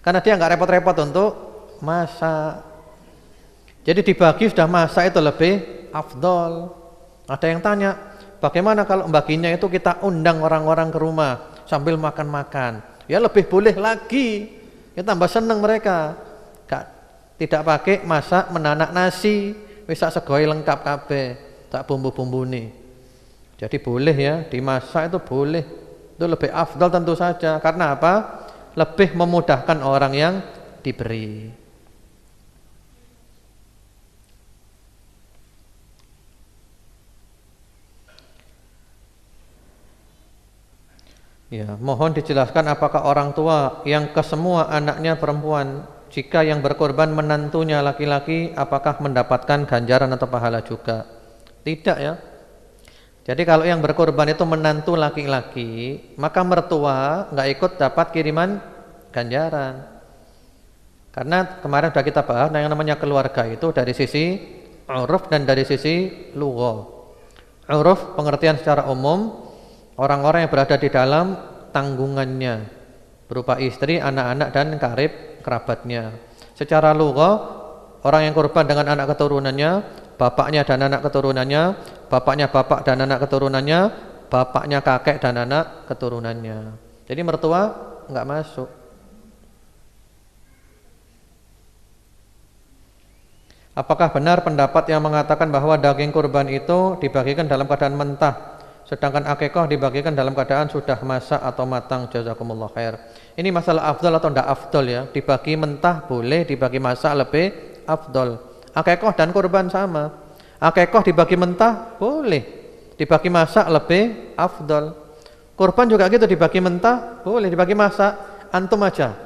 Karena dia enggak repot-repot untuk masak. Jadi dibagi sudah masak itu lebih afdol. Ada yang tanya, bagaimana kalau baginya itu kita undang orang-orang ke rumah sambil makan-makan? Ya lebih boleh lagi. Ya tambah seneng mereka. Tidak pakai masak menanak nasi, bisa segoi lengkap kabeh, tak bumbu-bumbu nih. Jadi boleh ya, dimasak itu boleh. Itu Itu lebih afdal tentu saja. Karena apa? Lebih memudahkan orang yang diberi. Ya, mohon dijelaskan apakah orang tua yang kesemua anaknya perempuan, jika yang berkorban menantunya laki-laki, apakah mendapatkan ganjaran atau pahala juga? Tidak ya. Jadi kalau yang berkorban itu menantu laki-laki, maka mertua nggak ikut dapat kiriman ganjaran. Karena kemarin sudah kita bahas, yang namanya keluarga itu dari sisi uruf dan dari sisi lugha. Uruf pengertian secara umum, orang-orang yang berada di dalam tanggungannya berupa istri, anak-anak dan kerabatnya. Secara lugha, orang yang korban dengan anak keturunannya, bapaknya dan anak keturunannya, bapaknya bapak dan anak keturunannya, bapaknya kakek dan anak keturunannya. Jadi mertua enggak masuk. Apakah benar pendapat yang mengatakan bahwa daging kurban itu dibagikan dalam keadaan mentah, sedangkan akikah dibagikan dalam keadaan sudah masak atau matang? Jazakumullah khair. Ini masalah afdal atau tidak afdal ya. Dibagi mentah boleh, dibagi masak lebih afdal. Akikah dan kurban sama. Akikah dibagi mentah boleh, dibagi masak lebih afdal. Kurban juga gitu, dibagi mentah boleh, dibagi masak. Antum aja,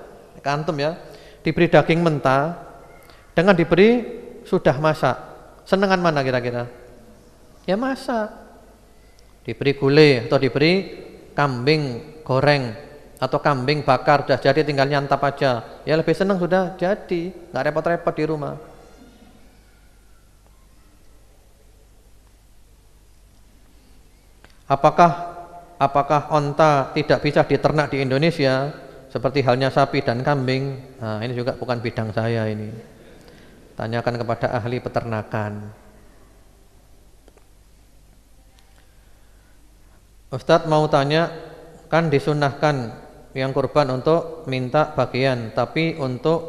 antum ya, diberi daging mentah dengan diberi sudah masak, senengan mana kira-kira? Ya masak. Diberi gulai atau diberi kambing goreng atau kambing bakar sudah jadi tinggal nyantap aja, ya lebih senang sudah jadi, nggak repot-repot di rumah. Apakah onta tidak bisa diternak di Indonesia seperti halnya sapi dan kambing? Nah, ini juga bukan bidang saya ini. Tanyakan kepada ahli peternakan. Ustadz mau tanya, kan disunahkan yang kurban untuk minta bagian, tapi untuk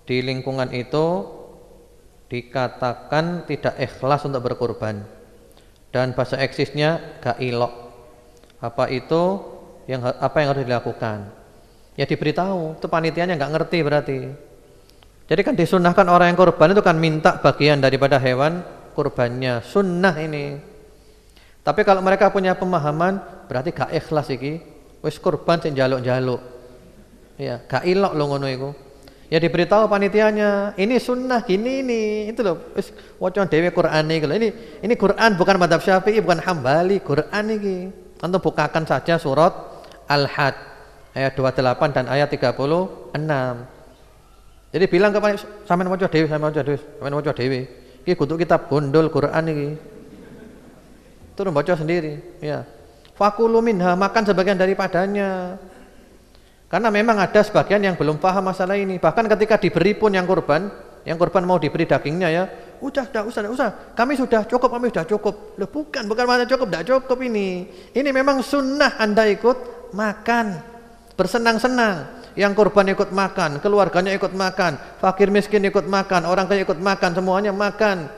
di lingkungan itu dikatakan tidak ikhlas untuk berkurban dan bahasa eksisnya gak ilok. Apa yang harus dilakukan? Ya diberitahu, itu panitianya nggak ngerti berarti. Jadi kan disunahkan orang yang kurban itu kan minta bagian daripada hewan kurbannya, sunnah ini. Tapi kalau mereka punya pemahaman, berarti gak ikhlas iki. Wis kurban sing njaluk-njaluk. Ya, gak ilok lho ngono iku. Ya diberitahu panitianya, ini sunnah gini ini. Itu loh, wis waca dhewe Qur'an iki lho. Ini Qur'an bukan madzhab Syafi'i, bukan Hambali, Qur'an iki. Antum bukakan saja surat Al-Hajj ayat 28 dan ayat 36. Jadi bilang ke sampean waca dhewe, iki kudu kitab gondol Quran iki. Turun baca sendiri, ya. Fakulu minha, makan sebagian daripadanya. Karena memang ada sebagian yang belum paham masalah ini. Bahkan ketika diberi pun yang kurban mau diberi dagingnya ya, udah, kami sudah cukup. Loh bukan mana cukup, tidak cukup ini. Ini memang sunnah Anda ikut makan, bersenang-senang. Yang kurban ikut makan, keluarganya ikut makan, fakir miskin ikut makan, orang kaya ikut makan, semuanya makan.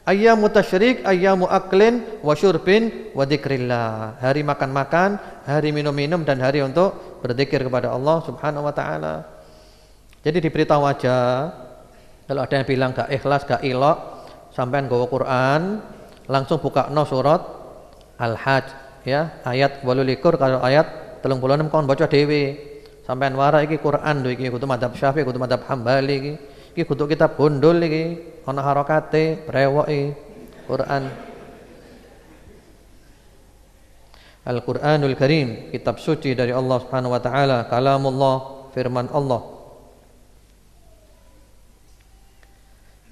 Ayyamu tasyrik, ayyamu aklin wa syurbin wa dzikrillah. Hari makan-makan, hari minum-minum dan hari untuk berzikir kepada Allah Subhanahu wa taala. Jadi diberitahu aja. Kalau ada yang bilang gak ikhlas, gak ilok, sampean nggawa Quran, langsung buka surat Al-Hajj ya, ayat 28 kalau ayat 36 kon baca dhewe. Sampean wara iki Quran lho iki, kudu madzhab Syafi'i, kudu madzhab Hambali iki. Iki kudu kitab gondol iki, ana harokate, brewoke Quran. Al-Qur'anul Karim, kitab suci dari Allah Subhanahu wa taala, kalamullah, firman Allah.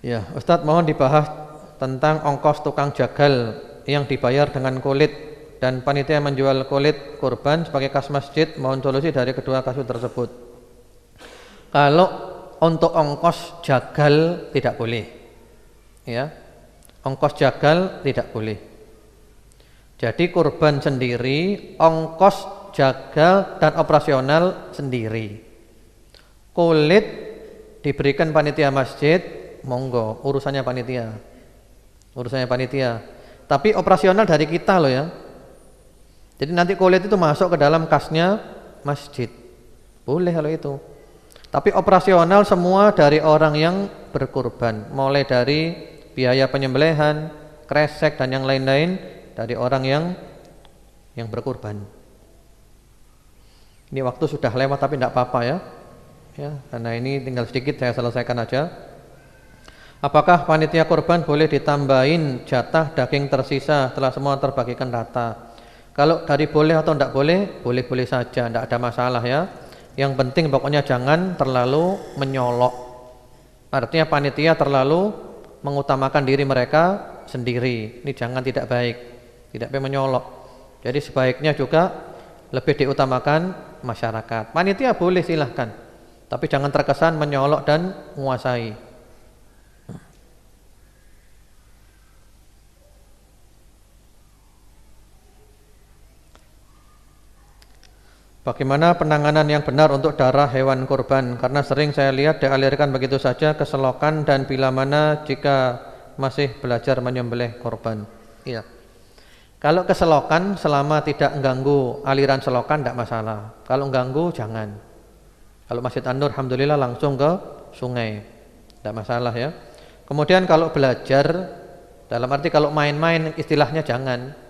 Ya, Ustaz mohon dibahas tentang ongkos tukang jagal yang dibayar dengan kulit dan panitia menjual kulit kurban sebagai kas masjid. Mohon solusi dari kedua kasus tersebut. Kalau untuk ongkos jagal tidak boleh, ya, ongkos jagal tidak boleh. Jadi kurban sendiri, ongkos jagal dan operasional sendiri. Kulit diberikan panitia masjid, monggo, urusannya panitia. Tapi operasional dari kita loh ya. Jadi nanti kulit itu masuk ke dalam kasnya masjid. Boleh kalau itu. Tapi operasional semua dari orang yang berkurban, mulai dari biaya penyembelihan, kresek dan yang lain-lain dari orang yang berkurban. Ini waktu sudah lewat tapi tidak apa-apa ya. Ya, karena ini tinggal sedikit saya selesaikan aja. Apakah panitia kurban boleh ditambahin jatah daging tersisa setelah semua terbagikan rata? Kalau dari boleh atau tidak boleh, boleh-boleh saja, tidak ada masalah ya. Yang penting pokoknya jangan terlalu menyolok. Artinya panitia terlalu mengutamakan diri mereka sendiri. Ini jangan, tidak baik. Tidak baik menyolok. Jadi sebaiknya juga lebih diutamakan masyarakat. Panitia boleh silahkan, tapi jangan terkesan menyolok dan menguasai. Bagaimana penanganan yang benar untuk darah hewan kurban? Karena sering saya lihat dialirkan begitu saja ke selokan, dan bila mana jika masih belajar menyembelih kurban. Iya. Kalau ke selokan selama tidak mengganggu aliran selokan tidak masalah. Kalau mengganggu jangan. Kalau Masjid An-Nur alhamdulillah langsung ke sungai. Tidak masalah ya. Kemudian kalau belajar, dalam arti kalau main-main istilahnya jangan.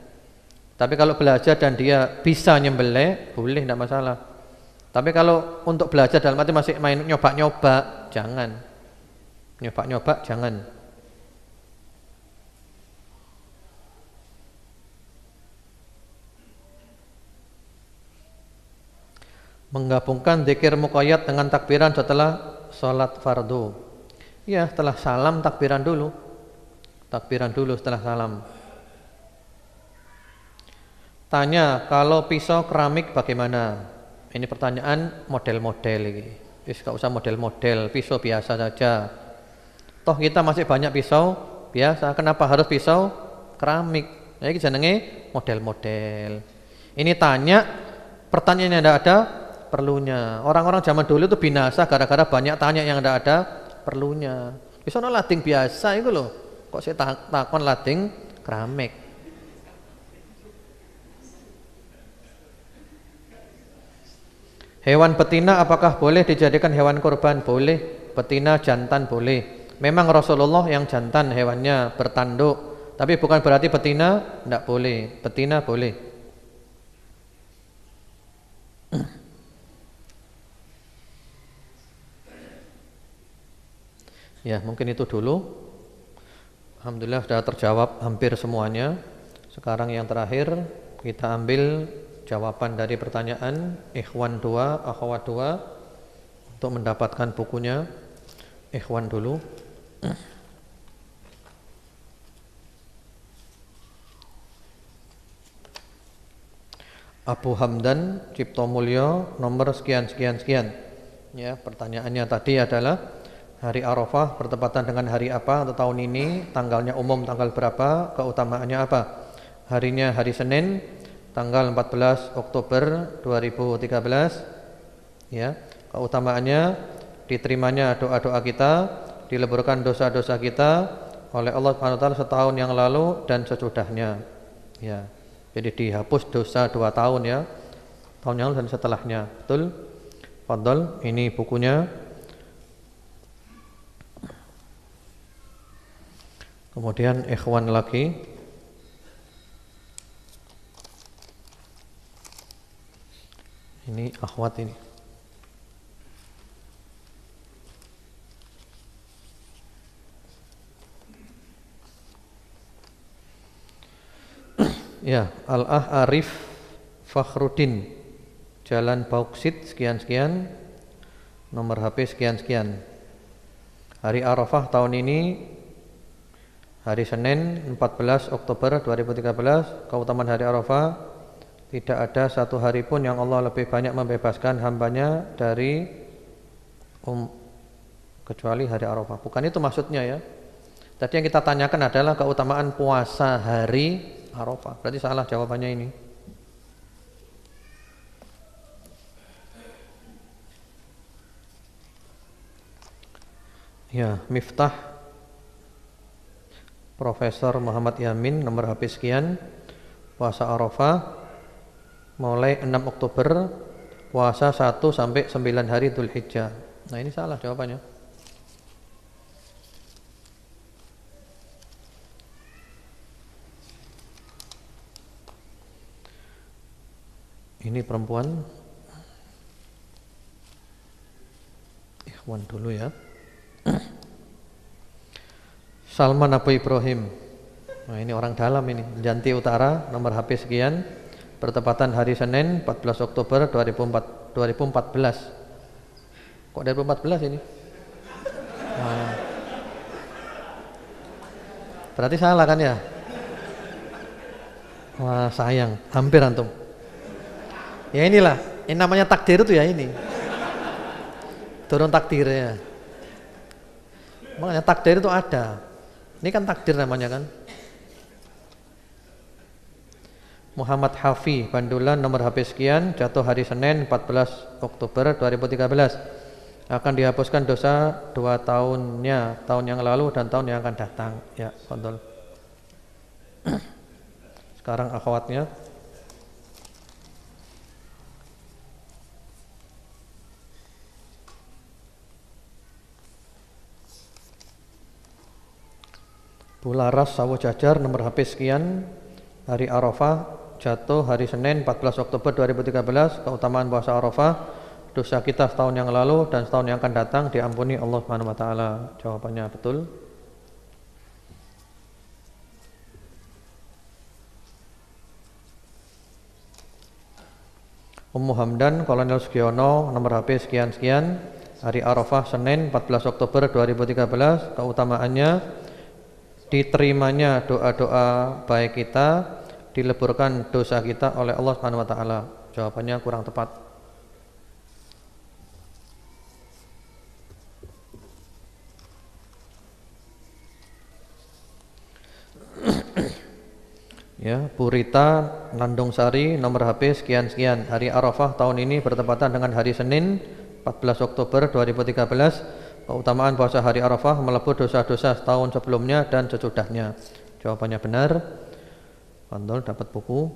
Tapi kalau belajar dan dia bisa nyembelih, boleh, tidak masalah. Tapi kalau untuk belajar dalam arti masih main nyoba-nyoba, jangan. Nyoba-nyoba jangan. Menggabungkan zikir muqayyad dengan takbiran setelah sholat fardu. Ya, setelah salam takbiran dulu. Takbiran dulu setelah salam. Tanya, kalau pisau keramik bagaimana? Ini pertanyaan model-model ini. Gak usah model-model, pisau biasa saja. Toh kita masih banyak pisau biasa. Kenapa harus pisau keramik? Ini jenenge model-model. Ini tanya, pertanyaannya tidak ada perlunya. Orang-orang zaman dulu itu binasa gara-gara banyak tanya yang tidak ada perlunya. Pisau lading biasa itu loh. Kok saya takon lading keramik? Hewan betina apakah boleh dijadikan hewan kurban? Boleh. Betina jantan boleh. Memang Rasulullah yang jantan hewannya bertanduk, tapi bukan berarti betina tidak boleh. Betina boleh. Ya, mungkin itu dulu. Alhamdulillah sudah terjawab hampir semuanya. Sekarang yang terakhir kita ambil jawaban dari pertanyaan ikhwan 2, akhwat 2. Untuk mendapatkan bukunya, ikhwan dulu. Abu Hamdan Cipto Mulyo, nomor sekian sekian sekian. Ya, pertanyaannya tadi adalah hari Arafah bertepatan dengan hari apa untuk tahun ini, tanggalnya umum tanggal berapa, keutamaannya apa? Harinya hari Senin, tanggal 14 Oktober 2013. Ya, keutamaannya diterimanya doa-doa kita, dileburkan dosa-dosa kita oleh Allah Subhanahu wa taala setahun yang lalu dan sesudahnya. Ya. Jadi dihapus dosa 2 tahun ya. Tahun yang lalu dan setelahnya. Betul? Fadhol, ini bukunya. Kemudian ikhwan lagi. Ini akhwat ini. Ya, Al-Ah Arif Fakhruddin, Jalan Bauksit sekian-sekian, nomor HP sekian-sekian. Hari Arafah tahun ini hari Senin 14 Oktober 2013. Keutamaan hari Arafah, tidak ada satu hari pun yang Allah lebih banyak membebaskan hambanya dari kecuali hari Arafah. Bukan itu maksudnya ya. Tadi yang kita tanyakan adalah keutamaan puasa hari Arafah. Berarti salah jawabannya ini. Ya, Miftah Profesor Muhammad Yamin, nomor HP sekian. Puasa Arafah mulai 6 Oktober puasa 1 sampai 9 hari Dzulhijjah. Nah, ini salah jawabannya. Ini perempuan. Ikhwan dulu ya. Salman Abu Ibrahim. Nah, ini orang dalam ini. Janti Utara, nomor HP sekian. Bertepatan hari Senin 14 Oktober 2014. Kok 2014 ini? Nah, berarti salah kan ya? Wah, sayang, hampir antum. Ya inilah, ini namanya takdir itu ya ini. Turun takdirnya. Makanya takdir itu ada. Ini kan takdir namanya kan. Muhammad Hafi, Bandulan, nomor HP sekian, jatuh hari Senin 14 Oktober 2013. Akan dihapuskan dosa 2 tahunnya, tahun yang lalu dan tahun yang akan datang. Ya, kontrol. Sekarang akhwatnya. Bularas Sawo Jajar, nomor HP sekian, hari Arafah, jatuh hari Senin 14 Oktober 2013. Keutamaan puasa Arafah, dosa kita setahun yang lalu dan setahun yang akan datang diampuni Allah Subhanahu wa taala. Jawabannya betul. Ummu Hamdan, Kolonel Sugiono, nomor HP sekian-sekian, hari Arafah Senin 14 Oktober 2013. Keutamaannya diterimanya doa-doa baik kita, dileburkan dosa kita oleh Allah Subhanahu wa taala. Jawabannya kurang tepat. Ya, Purita Nandung Sari, nomor HP sekian-sekian, hari Arafah tahun ini bertepatan dengan hari Senin 14 Oktober 2013. Keutamaan puasa hari Arafah melebur dosa-dosa setahun sebelumnya dan sesudahnya. Jawabannya benar. Pandol dapat buku.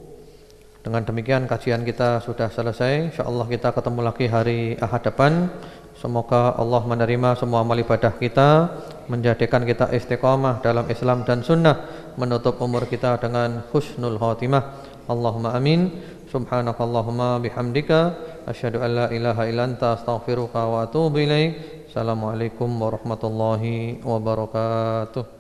Dengan demikian kajian kita sudah selesai. InsyaAllah kita ketemu lagi hari Ahad depan. Semoga Allah menerima semua amal ibadah kita, menjadikan kita istiqamah dalam Islam dan sunnah, menutup umur kita dengan husnul khatimah. Allahumma amin. Subhanakallahumma bihamdika asyhadu an la ilaha illa anta astaghfiruka wa atubu ilaik. Assalamualaikum warahmatullahi wabarakatuh.